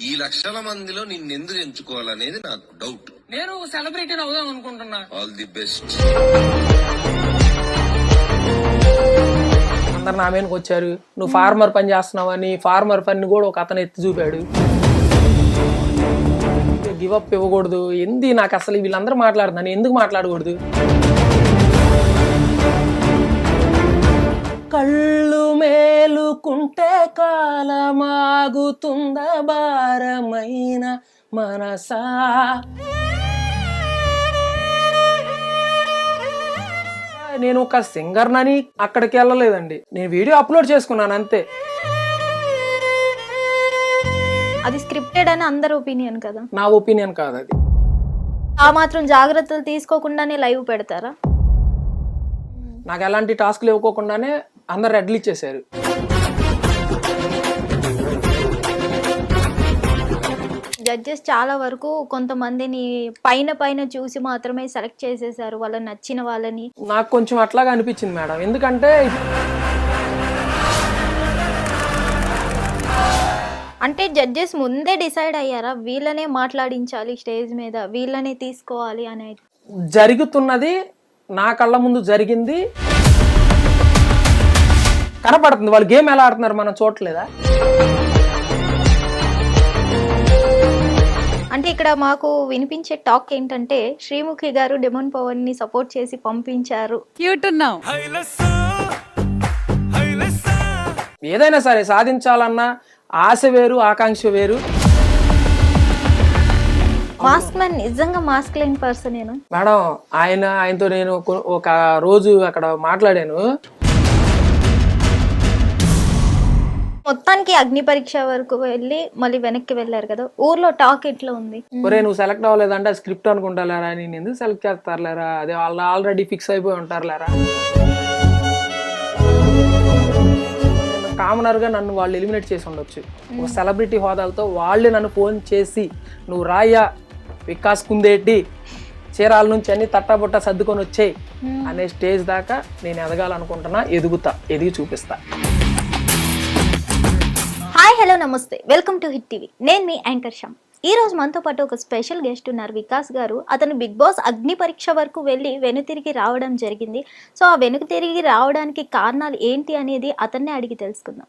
ఈ లక్షల మందిలో నిన్నెందుకు ఎంచుకోవాలనేది నాకు డౌట్. నేను సెలబ్రిటీ అవుదాం అనుకుంటున్నా. All the best. అందరు నా మీదకి వచ్చారు, నువ్వు ఫార్మర్ పని చేస్తున్నావని. ఫార్మర్ పని కూడా ఒక అతను ఎత్తి చూపాడు. గివ్ అప్ ఇవ్వకూడదు. నాకు అసలు వీళ్ళందరూ మాట్లాడుతున్నాను, ఎందుకు మాట్లాడకూడదు? కళ్ళు మేలుకుంటే కాలమాగుతుంద భారమైన మనసా. నేను ఒక సింగర్నని అక్కడికి వెళ్ళలేదండి, నేను వీడియో అప్లోడ్ చేసుకున్నాను అంతే. అది స్క్రిప్టెడ్ అని అందరి ఒపీనియన్ కదా. నా ఒపీనియన్ కాదు అది. ఆ మాత్రం జాగ్రత్తలు తీసుకోకుండానే లైవ్ పెడతారా? నాకు ఎలాంటి టాస్క్లు ఇవ్వకోకుండానే అందరు రెడ్లు ఇచ్చేసారు. జడ్జెస్ చాలా వరకు కొంతమందిని పైన చూసి మాత్రమే సెలెక్ట్ చేసేసారు, వాళ్ళకి నచ్చిన వాళ్ళని. నాకు కొంచెం అట్లాగా అనిపించింది మేడం, ఎందుకంటే అంటే జడ్జెస్ ముందే డిసైడ్ అయ్యారా వీళ్ళనే మాట్లాడించాలి స్టేజ్ మీద, వీళ్ళనే తీసుకోవాలి అనేది? జరుగుతున్నది నా కళ్ళ ముందు జరిగింది, కనపడుతుంది. వాళ్ళు గేమ్ ఎలా ఆడుతున్నారు మనం చూడలేదా? అంటే ఇక్కడ మాకు వినిపించే టాక్ ఏంటంటే శ్రీముఖి గారు డెమోన్ పవన్ ని సపోర్ట్ చేసి పంపించారు. క్యూట్ ఉన్నావు. ఏదైనా సరే సాధించాలన్నా ఆశ వేరు, ఆకాంక్ష వేరు. మాస్క్ మ్యాన్ నిజంగా మాస్క్ లేని పర్సన్ నేను మేడం. ఆయనతో నేను ఒక రోజు అక్కడ మాట్లాడాను. మొత్తానికి అగ్ని పరీక్ష వరకు వెళ్ళి మళ్ళీ వెనక్కి వెళ్ళారు కదా, ఊర్లో టాక్ ఎట్లా ఉంది? ఒరే నువ్వు సెలెక్ట్ అవ్వలేదంటే స్క్రిప్ట్ అనుకుంటారా, నేను ఎందుకు సెలెక్ట్ చేస్తారులేరా, అదే వాళ్ళు ఆల్రెడీ ఫిక్స్ అయిపోయి ఉంటారులేరా. కామనర్ గా నన్ను వాళ్ళు ఎలిమినేట్ చేసి ఉండొచ్చు. ఒక సెలబ్రిటీ హోదాలతో వాళ్ళే నన్ను ఫోన్ చేసి నువ్వు రాయ్యా వికాస్ కుందేటి చీరాల నుంచి అన్ని తట్టాబుట్ట సర్దుకొని వచ్చేయి అనే స్టేజ్ దాకా నేను ఎదగాలనుకుంటున్నా. ఎదిగి చూపిస్తా. హాయ్ హలో నమస్తే, వెల్కమ్ టు హిట్ టీవీ. నేను మీ యాంకర్ శ్యామ్. ఈ రోజు మనతో పాటు ఒక స్పెషల్ గెస్ట్ ఉన్నారు, వికాస్ గారు. అతను బిగ్ బాస్ అగ్ని పరీక్ష వరకు వెళ్ళి వెనుతిరిగి రావడం జరిగింది. సో ఆ వెనుతిరిగి రావడానికి కారణాలు ఏంటి అనేది అతన్నే అడిగి తెలుసుకుందాం.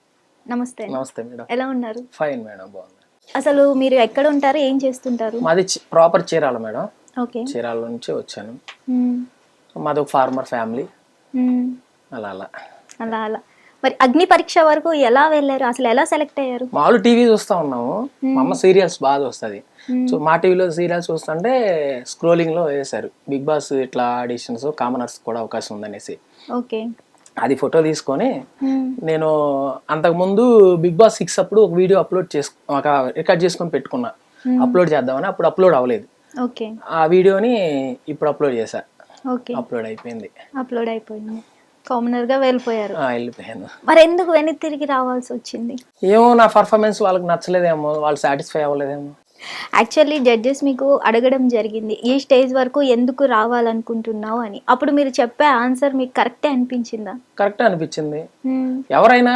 నమస్తే. నమస్తే మేడం. ఎలా ఉన్నారు? ఫైన్ మేడం, బాగుంది. అసలు మీరు ఎక్కడ ఉంటారు, ఏం చేస్తుంటారు? మాది proper Chirala madam. Okay. Chirala నుంచి వచ్చాను. మాది ఒక ఫార్మర్ ఫ్యామిలీ. అలా అలా అలా అలా మరి అగ్ని పరీక్ష వరకు ఎలా వెళ్ళారు, అసలు ఎలా సెలెక్ట్ అయ్యారు? మామూలు టీవీ చూస్తా ఉన్నాము, మా అమ్మ సీరియల్స్ బాగా వస్తుంది. సో మా టీవీలో సీరియల్స్ చూస్తుంటే స్క్రోలింగ్ లో వేశారు బిగ్ బాస్ ఇట్లా ఆడిషన్స్, కామనర్స్ కూడా అవకాశం ఉందనేసి. ఓకే. అది ఫోటో తీసుకొని నేను అంతకుముందు బిగ్ బాస్ 6 అప్పుడు ఒక వీడియో ఒక రికార్డ్ చేసుకొని పెట్టుకున్నా, అప్లోడ్ చేద్దామని. అప్పుడు అప్లోడ్ అవ్వలేదు. ఓకే. ఆ వీడియోని ఇప్పుడు అప్లోడ్ చేశా. ఓకే. అప్లోడ్ అయిపోయింది. కామనర్ గా వెళ్ళిపోయారు. వెళ్ళిపోయాను. మరి ఎందుకు వెనక్కి తిరిగి రావాల్సి వచ్చింది? ఏమో నా పర్ఫార్మెన్స్ వాళ్ళకి నచ్చలేదేమో, వాళ్ళు సాటిస్ఫై అవ్వలేదేమో. యాక్చువల్లీ జడ్జెస్ మీకు అడగడం జరిగింది ఈ స్టేజ్ వరకు ఎందుకు రావాలనుకుంటున్నావు అని. అప్పుడు మీరు చెప్పే ఆన్సర్ మీకు కరెక్టే అనిపించిందా? కరెక్టే అనిపించింది. ఎవరైనా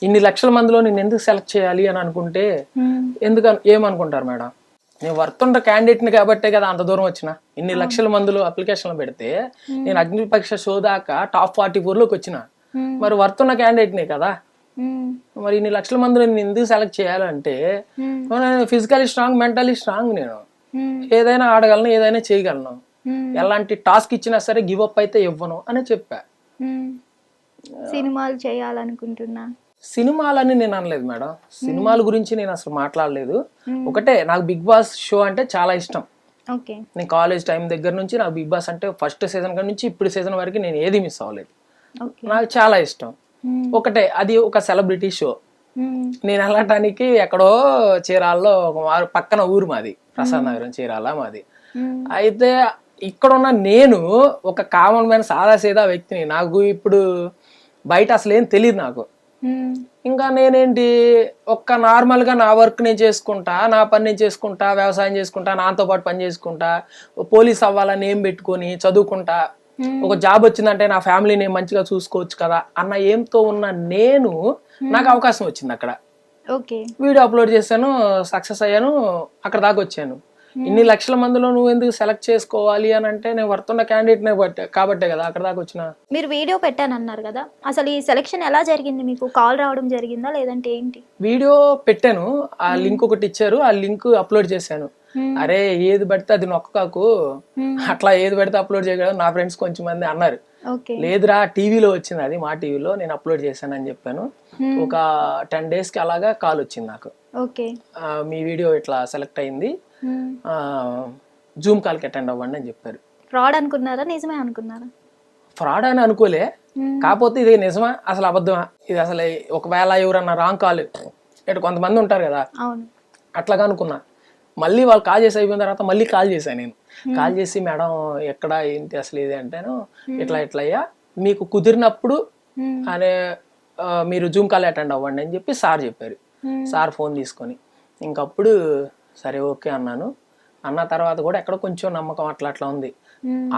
ఇన్ని లక్షల మందిలో నేను ఎందుకు సెలెక్ట్ చేయాలి అని అనుకుంటే ఏమనుకుంటారు మేడం, నేను వర్త్ ఉన్న క్యాండిడేట్ ని కాబట్టే కదా అంత దూరం వచ్చిన. ఇన్ని లక్షల మందిలో అప్లికేషన్లు పెడితే నేను అగ్ని పరీక్ష షో దాకా టాప్ 44లోకి వచ్చిన. మరి వర్త్ ఉన్న క్యాండిడేట్ నే కదా. మరి ఇన్ని లక్షల మందిలో నేను ఎందుకు సెలెక్ట్ చేయాలంటే ఫిజికలీ స్ట్రాంగ్, మెంటలీ స్ట్రాంగ్. నేను ఏదైనా ఆడగలను, ఏదైనా చేయగలను. ఎలాంటి టాస్క్ ఇచ్చినా సరే గివ్ అప్ అయితే ఇవ్వను అని చెప్పా. సినిమాలు చేయాలనుకుంటున్నా. సినిమాలని నేను అనలేదు మేడం, సినిమాల గురించి నేను అసలు మాట్లాడలేదు. ఒకటే, నాకు బిగ్ బాస్ షో అంటే చాలా ఇష్టం. నేను కాలేజ్ టైం దగ్గర నుంచి నాకు బిగ్ బాస్ అంటే ఫస్ట్ సీజన్ నుంచి ఇప్పుడు సీజన్ వరకు నేను ఏది మిస్ అవ్వలేదు. నాకు చాలా ఇష్టం. ఒకటే, అది ఒక సెలబ్రిటీ షో. నేను వెళ్ళటానికి ఎక్కడో చీరాల్లో పక్కన ఊరు మాది, ప్రసాద్ నగరం చీరాల మాది. అయితే ఇక్కడున్న నేను ఒక కామన్ మ్యాన్, సాదా సీదా వ్యక్తిని. నాకు ఇప్పుడు బయట అసలు ఏం తెలియదు నాకు. ఇంకా నేనేంటి, ఒక్క నార్మల్ గా నా వర్క్ నేను చేసుకుంటా, నా పని నేను చేసుకుంటా, వ్యవసాయం చేసుకుంటా, నాతో పాటు పని చేసుకుంటా, పోలీస్ అవ్వాలని ఏం పెట్టుకొని చదువుకుంటా, ఒక జాబ్ వచ్చిందంటే నా ఫ్యామిలీని మంచిగా చూసుకోవచ్చు కదా అన్న ఏంతో ఉన్న నేను, నాకు అవకాశం వచ్చింది అక్కడ. ఓకే. వీడియో అప్లోడ్ చేశాను, సక్సెస్ అయ్యాను, అక్కడ దాకా వచ్చాను. ఇన్ని లక్షల మందిలో నువ్వు ఎందుకు సెలెక్ట్ చేసుకోవాలి అని అంటే నేను వర్తున్న క్యాండిడేట్ కాబట్టే కదా అక్కడ దాకా వచ్చిన. మీరు వీడియో పెట్టానన్నారు కదా, అసలు ఈ సెలక్షన్ ఎలా జరిగింది? మీకు కాల్ రావడం జరిగిందా లేదంటే ఏంటి? వీడియో పెట్టాను, ఆ లింక్ ఒకటి ఇచ్చారు, ఆ లింక్ అప్లోడ్ చేశాను. అరే ఏది పడితే అది నొక్కకు, అట్లా ఏది పడితే అప్లోడ్ చేయగలరు నా ఫ్రెండ్స్ కొంచెం మంది అన్నారు. లేదురా టీవీలో వచ్చింది, అది మా టీవీలో నేను అప్లోడ్ చేశాను అని చెప్పాను. ఒక 10 days కి అలాగా కాల్ వచ్చింది నాకు, మీ వీడియో ఇట్లా సెలెక్ట్ అయింది, జూమ్ కాల్కి అటెండ్ అవ్వండి అని చెప్పారు. ఫ్రాడ్ అనుకున్నారా నిజమే అనుకున్నారా? ఫ్రాడ్ అని అనుకోలే, కాకపోతే ఇది నిజమా అసలు అబద్ధమా, ఇది అసలు ఒకవేళ ఎవరన్నా రాంగ్ కాల్ ఇటు కొంతమంది ఉంటారు కదా అట్లాగా అనుకున్నా. మళ్ళీ వాళ్ళు కాల్ చేసి అయిపోయిన తర్వాత మళ్ళీ కాల్ చేశాను నేను. కాల్ చేసి మేడం ఎక్కడ ఏంటి అసలు ఇది అంటేను ఇట్లా ఇట్లా అయ్యా మీకు కుదిరినప్పుడు అనే మీరు జూమ్ కాల్ అటెండ్ అవ్వండి అని చెప్పి సార్ చెప్పారు. సార్ ఫోన్ తీసుకొని ఇంకప్పుడు సరే ఓకే అన్నాను. అన్న తర్వాత కూడా ఎక్కడ కొంచెం నమ్మకం అట్లా అట్లా ఉంది.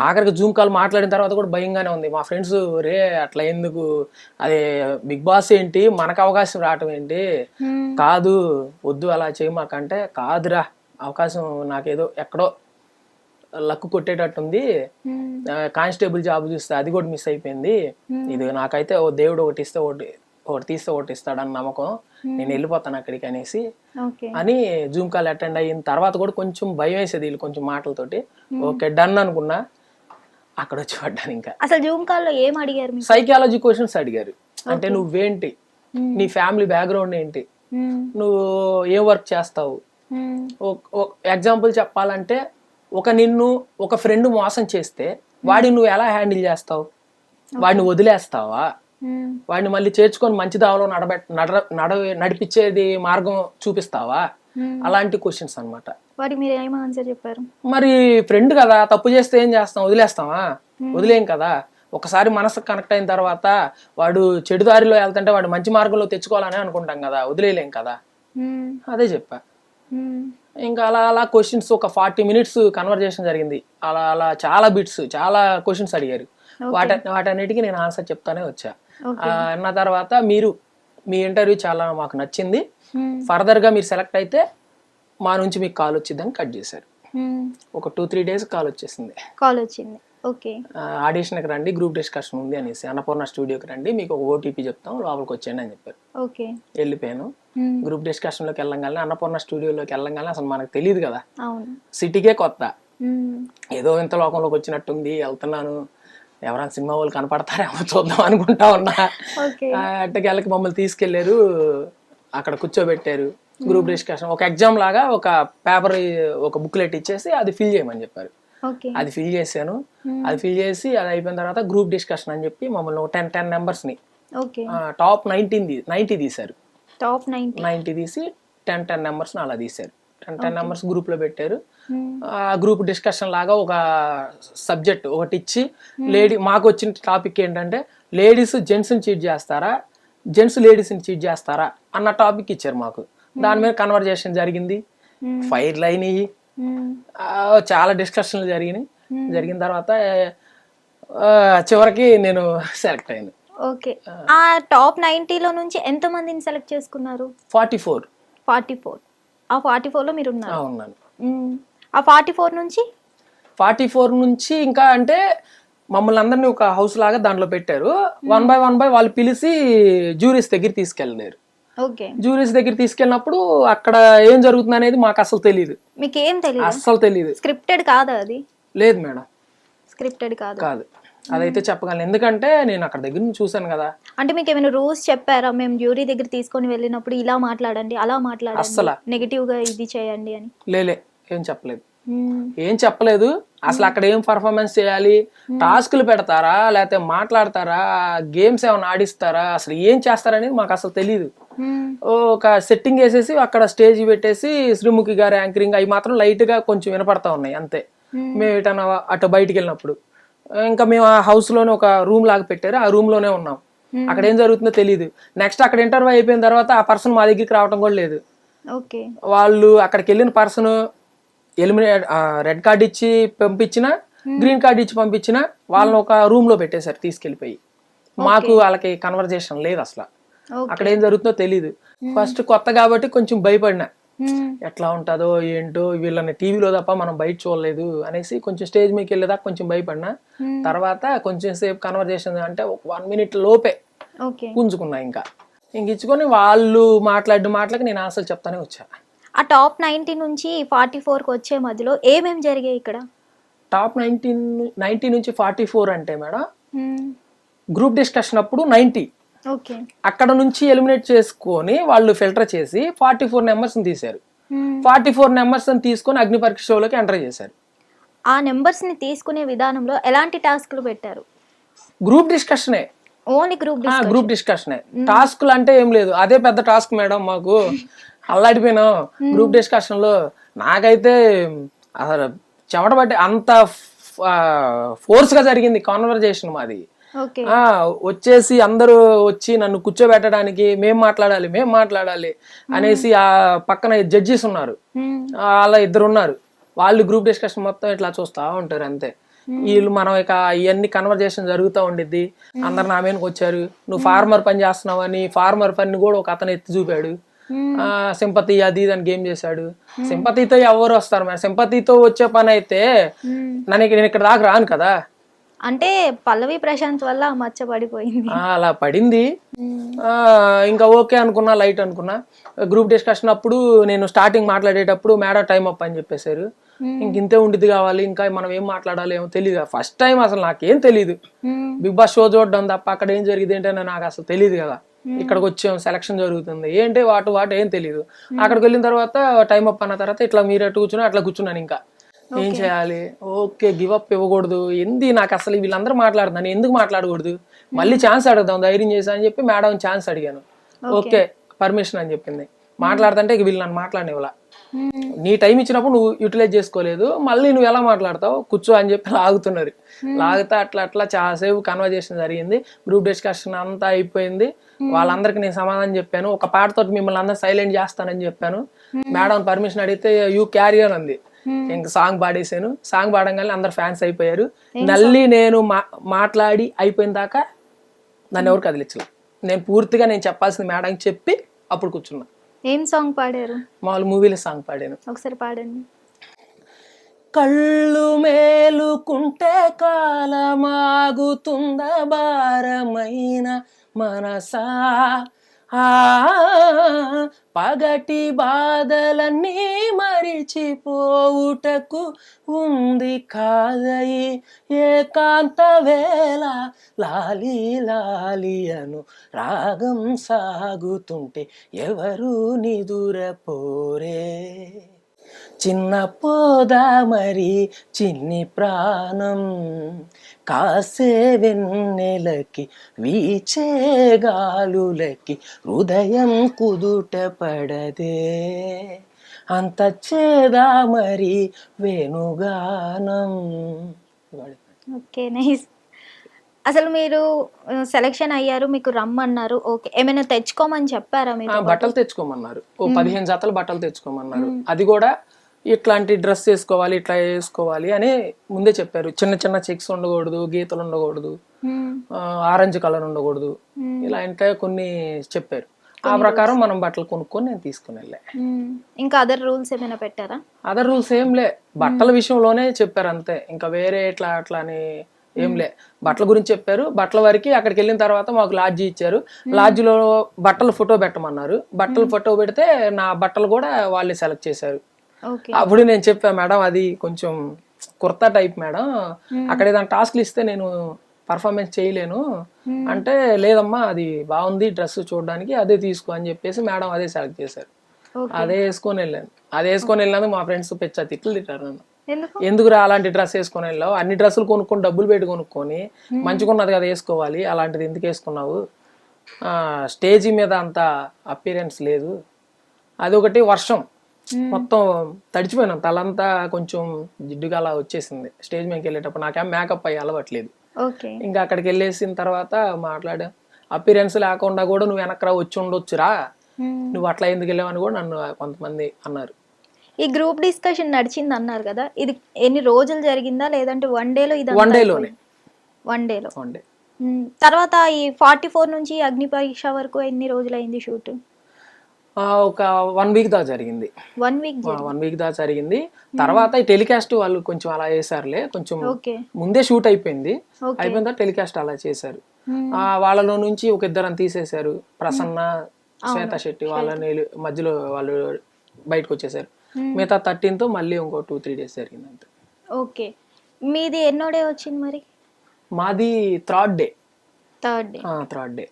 ఆఖరికి జూమ్ కాల్ మాట్లాడిన తర్వాత కూడా భయంగానే ఉంది. మా ఫ్రెండ్స్ రే అట్లా ఎందుకు, అదే బిగ్ బాస్ ఏంటి మనకు అవకాశం రావటం ఏంటి, కాదు వద్దు అలా చేయమాకంటే కాదురా అవకాశం నాకేదో ఎక్కడో లక్కు కొట్టేటట్టుంది, కానిస్టేబుల్ జాబ్ చూస్తే అది కూడా మిస్ అయిపోయింది, ఇది నాకైతే ఓ దేవుడు ఒకటి ఇస్తే ఒకటి తీస్తే ఒకటి ఇస్తాడని నమ్మకం, నేను వెళ్ళిపోతాను అక్కడికి అనేసి అని జూమ్ కాల్ అటెండ్ అయిన తర్వాత కూడా కొంచెం భయం వేసేది వీళ్ళు కొంచెం మాటలతోటి. ఓకే డన్ అనుకున్నా, అక్కడ వచ్చి పడ్డాను. ఇంకా అసలు జూమ్ కాల్ లో ఏం అడిగారు? సైకాలజీ క్వశ్చన్స్ అడిగారు. అంటే నువ్వేంటి, నీ ఫ్యామిలీ బ్యాక్గ్రౌండ్ ఏంటి, నువ్వు ఏం వర్క్ చేస్తావు. ఎగ్జాంపుల్ చెప్పాలంటే నిన్ను ఒక ఫ్రెండ్ మోసం చేస్తే వాడిని నువ్వు ఎలా హ్యాండిల్ చేస్తావు, వాడిని వదిలేస్తావా, వాడిని మళ్ళీ చేర్చుకొని మంచి దావలో నడిపించేది మార్గం చూపిస్తావా, అలాంటి క్వశ్చన్స్ అనమాట. వాడికి మీరు ఏం ఆన్సర్ చెప్పారు? మరి ఫ్రెండ్ కదా, తప్పు చేస్తే ఏం చేస్తాం, వదిలేస్తావా, వదిలేం కదా. ఒకసారి మనసు కనెక్ట్ అయిన తర్వాత వాడు చెడు దారిలో వెళ్తుంటే వాడు మంచి మార్గంలో తెచ్చుకోవాలని అనుకుంటాం కదా, వదిలేయలేం కదా, అదే చెప్పా. ఇంకా అలా అలా క్వశ్చన్స్ ఒక 40 minutes కన్వర్జేషన్ జరిగింది. అలా అలా చాలా బిట్స్ చాలా క్వశ్చన్స్ అడిగారు. వాటన్నిటికీ నేను ఆన్సర్ చెప్తానే వచ్చా. అన్న తర్వాత మీ ఇంటర్వ్యూ చాలా మాకు నచ్చింది, ఫర్దర్ గా మీరు సెలెక్ట్ అయితే మా నుంచి మీకు కాల్ వచ్చిందని కట్ చేశారు. ఒక 2-3 days కాల్ వచ్చేసింది. కాల్ వచ్చింది. ఓకే, ఆడిషన్కి రండి, గ్రూప్ డిస్కషన్ ఉంది అనేసి, అన్నపూర్ణ స్టూడియోకి రండి, మీకు ఒక ఓటీపీ చెప్తాం లోపలికి వచ్చేయండి అని చెప్పారు. ఓకే, వెళ్ళిపోయాను. గ్రూప్ డిస్కషన్ లోకి వెళ్ళంగానే అన్నపూర్ణ స్టూడియోలోకి వెళ్ళంగానే అసలు మనకు తెలియదు కదా, సిటీకే కొత్త, ఏదో ఇంత లోకంలోకి వచ్చినట్టుంది, వెళ్తున్నాను, ఎవరైనా సినిమా వాళ్ళు కనపడతారేమో చూద్దాం అనుకుంటా ఉన్నా. అట్టకెళ్ళకి మమ్మల్ని తీసుకెళ్లారు, అక్కడ కూర్చోబెట్టారు. గ్రూప్ డిస్కషన్ ఒక ఎగ్జామ్ లాగా ఒక పేపర్ ఒక బుక్లెట్ ఇచ్చేసి అది ఫిల్ చేయమని చెప్పారు. అది ఫిల్ చేశాను. అది ఫిల్ చేసి అది అయిపోయిన తర్వాత గ్రూప్ డిస్కషన్ అని చెప్పి మమ్మల్ని 10 members ని టాప్ 90 తీశారు. టాప్ 90 తీసి 10 members అలా తీశారు. 10 members గ్రూప్ లో పెట్టారు. ఆ గ్రూప్ డిస్కషన్ లాగా ఒక సబ్జెక్ట్ ఒకటి ఇచ్చి మాకు వచ్చిన టాపిక్ ఏంటంటే లేడీస్ జెంట్స్ ని చీట్ చేస్తారా, జెంట్స్ లేడీస్ ని చీట్ చేస్తారా అన్న టాపిక్ ఇచ్చారు మాకు. దాని మీద కన్వర్జేషన్ జరిగింది, ఫైర్లు అయినాయి, చాలా డిస్కషన్లు జరిగిన తర్వాత చివరికి నేను సెలెక్ట్ అయ్యాను. ఓకే, ఆ టాప్ 90లో నుంచి ఎంత మందిని సెలెక్ట్ చేసుకున్నారు? 44. ఆ 44 లో మీరు ఉన్నారు? ఉన్నాను. ఆ 44 నుంచి ఇంకా అంటే మమ్మల్ని అందరినీ ఒక హౌస్ లాగా దాంట్లో పెట్టారు. 1 by 1 వాళ్ళు పిలిచి జ్యూరీస్ దగ్గర తీసుకెళ్ళారు. జ్యూరీస్ దగ్గర తీసుకెళ్ళినప్పుడు అక్కడ ఏం జరుగుతుంది అనేది మాకు అసలు తెలియదు. మీకేం తెలియదు? అసలు తెలియదు. స్క్రిప్టెడ్ కాదా అది? లేదు మేడం, స్క్రిప్టెడ్ కాదు. అదైతే చెప్పగలను, ఎందుకంటే నేను అక్కడ దగ్గర నుంచి చూసాను కదా. అంటే మీకు ఏమైనా రూల్స్ చెప్పారా, మేము జ్యూరీ దగ్గర తీసుకొని వెళ్ళినప్పుడు ఇలా మాట్లాడండి, అలా మాట్లాడండి, అసలు నెగటివ్ గా ఇది చేయండి అని? ఏం చెప్పలేదు. అసలు అక్కడ ఏం పర్ఫార్మెన్స్ చేయాలి, టాస్కులు పెడతారా లేకపోతే మాట్లాడతారా, గేమ్స్ ఏమైనా ఆడిస్తారా, అసలు ఏం చేస్తారనేది మాకు అసలు తెలియదు. ఒక సెట్టింగ్ వేసేసి అక్కడ స్టేజ్ పెట్టేసి శ్రీముఖి గారి యాంకరింగ్ అవి మాత్రం లైట్ గా కొంచెం వినపడతా ఉన్నాయి అంతే. మేము ఎటన్నా అటు బయటికి వెళ్ళినప్పుడు ఇంకా మేము ఆ హౌస్ లోనే ఒక రూమ్ లాగా పెట్టారు, ఆ రూమ్ లోనే ఉన్నాం. అక్కడ ఏం జరుగుతుందో తెలియదు. నెక్స్ట్ అక్కడ ఇంటర్వ్యూ అయిపోయిన తర్వాత ఆ పర్సన్ మా దగ్గరికి రావడం కూడా లేదు. వాళ్ళు అక్కడికి వెళ్ళిన పర్సన్ రెడ్ కార్డ్ ఇచ్చి పంపించిన, గ్రీన్ కార్డ్ ఇచ్చి పంపించిన వాళ్ళని ఒక రూమ్ లో పెట్టేశారు తీసుకెళ్లిపోయి. మాకు వాళ్ళకి కన్వర్జేషన్ లేదు అసలు. అక్కడ ఏం జరుగుతుందో తెలీదు. ఫస్ట్ కొత్త కాబట్టి కొంచెం భయపడినా, ఎట్లా ఉంటుందో ఏంటో, వీళ్ళని టీవీలో తప్ప మనం బయట చూడలేదు అనేసి కొంచెం స్టేజ్ మీదకి వెళ్ళేదాకా కొంచెం భయపడినా. తర్వాత కొంచెం సేపు కన్వర్జేషన్ అంటే 1 minute లోపే పుంజుకున్నా. ఇంకా ఇచ్చుకొని వాళ్ళు మాటలకి నేను అసలు చెప్తానే వచ్చా. ఆ టాప్ 90 నుంచి 44కి వచ్చే మధ్యలో ఏమేమి జరిగాయి ఇక్కడ? టాప్ 90 నుంచి 44 అంటే మేడం గ్రూప్ డిస్కషన్ అప్పుడు 90 అక్కడ నుంచి ఎలిమినేట్ చేసుకొని వాళ్ళు ఫిల్టర్ చేసి 44 నెంబర్స్ తీశారు. 44 నెంబర్స్ తీసుకొని అగ్ని పరీక్ష షోలోకి ఎంటర్ చేశారు. ఆ నెంబర్స్ ని తీసుకునే విధానంలో ఎలాంటి టాస్క్లు పెట్టారు? గ్రూప్ డిస్కషనే, ఓన్లీ గ్రూప్ డిస్కషనే. టాస్క్లు అంటే ఏం లేదు, అదే పెద్ద టాస్క్ మేడం. మాకు అల్లాడిపోయినాం గ్రూప్ డిస్కషన్ లో. నాకైతే అసలు చెమటబట్టి అంత ఫోర్స్ గా జరిగింది కాన్వర్జేషన్ మాది. వచ్చేసి అందరూ వచ్చి నన్ను కూర్చోబెట్టడానికి మేం మాట్లాడాలి అనేసి ఆ పక్కన జడ్జెస్ ఉన్నారు, అలా 2 ఉన్నారు. వాళ్ళు గ్రూప్ డిస్కషన్ మొత్తం ఇట్లా చూస్తా ఉంటారు అంతే. వీళ్ళు మనం ఇక ఇవన్నీ కన్వర్జేషన్ జరుగుతూ ఉండిద్ది. అందరు నా మీదకి వచ్చారు, నువ్వు ఫార్మర్ పని చేస్తున్నావు అని. ఫార్మర్ పని కూడా ఒక అతను ఎత్తి చూపాడు. సింపతి అది అని గేమ్ చేశాడు. సింపతితో ఎవరు వస్తారు మేడం? సింపతితో వచ్చే పని అయితే నేను ఇక్కడ దాకా రాను కదా. అంటే పల్లవి ప్రశాంత్ వల్ల మచ్చపడిపోయింది, అలా పడింది. ఇంకా ఓకే అనుకున్నా, లైట్ అనుకున్నా. గ్రూప్ డిస్కషన్ అప్పుడు నేను స్టార్టింగ్ మాట్లాడేటప్పుడు మేడం టైం అప్ అని చెప్పేశారు. ఇంతే ఉండిద్ది కావాలి, ఇంకా మనం ఏం మాట్లాడాలి ఏమో తెలియదు. ఫస్ట్ టైం అసలు నాకేం తెలీదు, బిగ్ బాస్ షో చూడడం తప్ప అక్కడ ఏం జరిగింది ఏంటంటే నాకు అసలు తెలియదు కదా. ఇక్కడికి వచ్చాం, సెలక్షన్ జరుగుతుంది ఏంటి వాటి ఏం తెలియదు. అక్కడికి వెళ్ళిన తర్వాత టైం అప్ అన్న తర్వాత ఇట్లా మీరు అటు కూర్చున్నా అట్లా కూర్చున్నాను. ఇంకా ఏం చేయాలి, ఓకే గివ్ అప్ ఇవ్వకూడదు. నాకు అసలు వీళ్ళందరూ మాట్లాడుతున్నాను, ఎందుకు మాట్లాడకూడదు, మళ్ళీ ఛాన్స్ అడుగుదాం ధైర్యం చేసా అని చెప్పి మేడం ఛాన్స్ అడిగాను. ఓకే పర్మిషన్ అని చెప్పింది. మాట్లాడుతుంటే వీళ్ళు నన్ను మాట్లాడినవ్వలా. నీ టైం ఇచ్చినప్పుడు నువ్వు యూటిలైజ్ చేసుకోలేదు, మళ్ళీ నువ్వు ఎలా మాట్లాడతావు, కూర్చో అని చెప్పి లాగుతున్నారు. లాగితే అట్లా చాలాసేపు కన్వర్జేషన్ జరిగింది. గ్రూప్ డిస్కషన్ అంతా అయిపోయింది. వాళ్ళందరికి నేను సమాధానం చెప్పాను. ఒక పాటతో మిమ్మల్ని అందరూ సైలెంట్ చేస్తానని చెప్పాను. మేడం పర్మిషన్ అడిగితే యూ క్యారీ ఆన్ అంది. ఇంకా సాంగ్ పాడేసాను. సాంగ్ పాడంగానే అందరు ఫ్యాన్స్ అయిపోయారు. మళ్ళీ నేను మాట్లాడి అయిపోయిన దాకా నన్ను ఎవరు కదిలించలే. నేను పూర్తిగా నేను చెప్పాల్సింది మేడం చెప్పి అప్పుడు కూర్చున్నా. ఏం సాంగ్ పాడారు? మామూలు మూవీలో సాంగ్ పాడాను. ఒకసారి పాడండి. కళ్ళు మేలుకుంటే కాలమాగుతుంద భారమైన మనసా, పగటి బాధలన్నీ మరిచిపోవుటకు ఉంది కాదయి ఏకాంత వేళ. లాలి లాలి అను రాగం సాగుతుంటే ఎవరు నిదురపోరే. చిన్న పోదా మరి చిన్ని ప్రాణం, కాసే వెన్నెలకి వీచే గాలులకి హృదయం కుదుట పడదే. అంత చేదా మరి వేణుగానం. Okay nice. అసలు మీరు సెలెక్షన్ అయ్యారు, మీకు రమ్మన్నారు, ఓకే ఏమైనా తెచ్చుకోమని చెప్పారా? మీరు బట్టలు తెచ్చుకోమన్నారు, 15 జతలు బట్టలు తెచ్చుకోమన్నారు. అది కూడా ఇట్లాంటి డ్రెస్ వేసుకోవాలి, ఇట్లా వేసుకోవాలి అని ముందే చెప్పారు. చిన్న చిన్న చెక్స్ ఉండకూడదు, గీతలు ఉండకూడదు, ఆరెంజ్ కలర్ ఉండకూడదు, ఇలా ఇంకా కొన్ని చెప్పారు. ఆ ప్రకారం మనం బట్టలు కొనుక్కొని నేను తీసుకుని వెళ్ళా. ఇంకా అదర్ రూల్స్ ఏమైనా పెట్టారా? అదర్ రూల్స్ ఏం లే, బట్టల విషయంలోనే చెప్పారు అంతే. ఇంకా వేరే ఇట్లా అట్లా అని ఏం లే, బట్టల గురించి చెప్పారు. బట్టల వరకు అక్కడికి వెళ్ళిన తర్వాత మాకు లాడ్జీ ఇచ్చారు. లాడ్జీలో బట్టలు ఫోటో పెట్టమన్నారు. బట్టలు ఫోటో పెడితే నా బట్టలు కూడా వాళ్ళే సెలెక్ట్ చేశారు. అప్పుడు నేను చెప్పా, మేడం అది కొంచెం కుర్తా టైప్ మేడం, అక్కడ ఏదైనా టాస్క్లు ఇస్తే నేను పర్ఫార్మెన్స్ చేయలేను అంటే, లేదమ్మా అది బాగుంది డ్రెస్ చూడడానికి, అదే తీసుకో అని చెప్పేసి మేడం అదే సెలెక్ట్ చేశారు. అదే వేసుకొని వెళ్ళాను. అదే వేసుకొని వెళ్ళినందుకు మా ఫ్రెండ్స్ పెచ్చా తిట్లు తిట్టారు నన్ను. ఎందుకురా అలాంటి డ్రెస్ వేసుకొని వెళ్ళావు, అన్ని డ్రెస్సులు కొనుక్కొని డబ్బులు పెట్టి కొనుక్కొని మంచిగున్నది కదా వేసుకోవాలి, అలాంటిది ఎందుకు వేసుకున్నావు, స్టేజీ మీద అంత అపీరెన్స్ లేదు. అదొకటి, వర్షం మొత్తం తడిచిపోయినాం, తలంతా కొంచెం జిడ్డుగా అలా వచ్చేసింది స్టేజ్ మీదకి వెళ్ళేటప్పుడు. నాకేం మేకప్ అయ్యి అలవట్లేదు. ఇంకా అక్కడికి వెళ్ళేసిన తర్వాత మాట్లాడా, అపీరెన్స్ లేకుండా కూడా నువ్వు వెనక్కి వచ్చి ఉండొచ్చురా, నువ్వు అట్లా ఎందుకు వెళ్ళావని కూడా నన్ను కొంతమంది అన్నారు. ఈ గ్రూప్ డిస్కషన్ నడిచింది అన్నారు కదా, ఇది ఎన్ని రోజులు జరిగిందా లేదంటే వన్ డేలో? ఇది వన్ డేలోనే. వన్ డేలో తర్వాత ఈ 44 నుంచి అగ్ని పరీక్ష వరకు ఎన్ని రోజులైంది షూట్? ఒక 1 వీక్ దాకా జరిగింది. 1 వీక్ 1 వీక్ దాకా జరిగింది. తర్వాత ఈ టెలికాస్ట్ వాళ్ళు కొంచెం అలా చేశారులే, కొంచెం ఓకే ముందే షూట్ అయిపోయింది. అయిపోయిన తర్వాత టెలికాస్ట్ అలా చేశారు. వాళ్ళలో నుంచి ఒక ఇద్దరని తీసేశారు. ప్రసన్న, శ్వేత శెట్టి వాళ్ళని మధ్యలో వాళ్ళు బయటకు వచ్చేసారు. మిగతా 13తో మళ్ళీ ఇంకో 2-3 డేస్ జరిగింది అంతే. ఓకే, మీది ఎన్నో డే వచ్చింది మరి? మాది థర్డ్ డే. థర్డ్ డే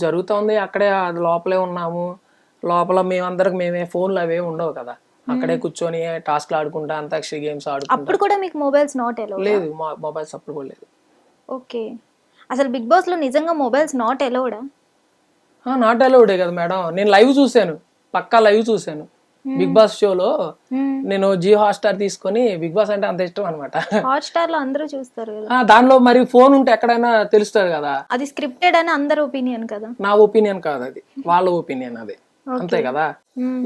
జరుగుతోంది. అక్కడే లోపలే ఉన్నాము. లోపల మేమే ఫోన్లు అవే ఉండవు కదా, అక్కడే కూర్చొని టాస్క్లు ఆడుకుంటా, అంతాక్షరి గేమ్స్ ఆడుకుంటా. అప్పుడు కూడా మీకు మొబైల్స్ నాట్ ఎలో? లేదు, మొబైల్స్ అప్పుడు కూడా లేదు. ఓకే, అసలు బిగ్ బాస్ లో నిజంగా మొబైల్స్ నాట్ ఎలోడా? నాట్ అలౌడే కదా మేడం. నేను లైవ్ చూసాను, పక్కా లైవ్ చూసాను. బిగ్ బాస్ షోలో నేను జియో హాట్స్టార్ తీసుకొని, బిగ్ బాస్ అంటే అంత ఇష్టం అనమాట. హాట్స్టార్ లో అందరూ చూస్తారు కదా, దానిలో మరి ఫోన్ ఉంటే ఎక్కడైనా తెలుస్తుంది కదా. అది స్క్రిప్టెడ్ అని అందరు ఒపీనియన్ కదా. నా ఒపీనియన్ కాదు అది, వాళ్ళ ఒపీనియన్ అది, అంతే కదా.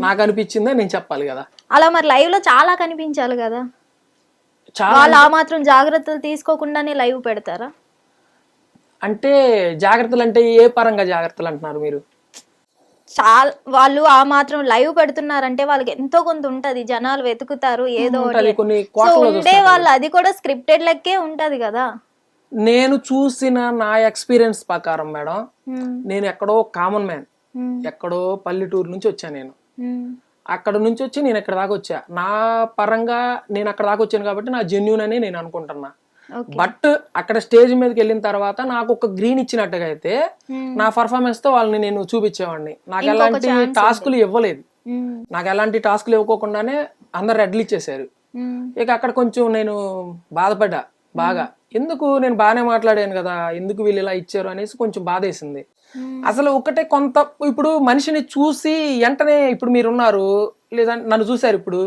నాకు అనిపించిందే నేను చెప్పాలి కదా. అలా మరి లైవ్ లో చాలా కనిపించాలి కదా, వాళ్ళు ఆ మాత్రం జాగ్రత్తలు తీసుకోకుండానే లైవ్ పెడతారా? అంటే జాగ్రత్తలు అంటే ఏ పరంగా జాగ్రత్తలు అంటున్నారు మీరు? చాలా వాళ్ళు ఆ మాత్రం లైవ్ పెడుతున్నారంటే వాళ్ళకి ఎంతో కొంత ఉంటది, జనాలు వెతుకుతారు ఏదో కొన్ని ఉండే వాళ్ళు, అది కూడా స్క్రిప్టెడ్ లెక్కే ఉంటది కదా. నేను చూసిన నా ఎక్స్పీరియన్స్ ప్రకారం మేడం, నేను ఎక్కడో కామన్ మ్యాన్, ఎక్కడో పల్లెటూరు నుంచి వచ్చా. నేను అక్కడ నుంచి వచ్చి నేను ఇక్కడ దాకా వచ్చా. నా పరంగా నేను అక్కడ దాకా వచ్చాను కాబట్టి నా జెన్యూన్ అని నేను అనుకుంటున్నా. బట్ అక్కడ స్టేజ్ మీదకి వెళ్ళిన తర్వాత నాకు ఒక గ్రీన్ ఇచ్చినట్టుగా అయితే నా పర్ఫార్మెన్స్ తో వాళ్ళని నేను చూపించేవాడిని. నాకు ఎలాంటి టాస్కులు ఇవ్వలేదు. నాకు ఎలాంటి టాస్కులు ఇవ్వకోకుండానే అందరు రెడ్లు ఇచ్చేసారు. ఇక అక్కడ కొంచెం నేను బాధపడ్డా బాగా. ఎందుకు నేను బాగానే మాట్లాడాను కదా, ఎందుకు వీళ్ళు ఇలా ఇచ్చారు అనేసి కొంచెం బాధేసింది. అసలు ఒకటే కొంత, ఇప్పుడు మనిషిని చూసి వెంటనే, ఇప్పుడు మీరున్నారు లేదా నన్ను చూసారు, ఇప్పుడు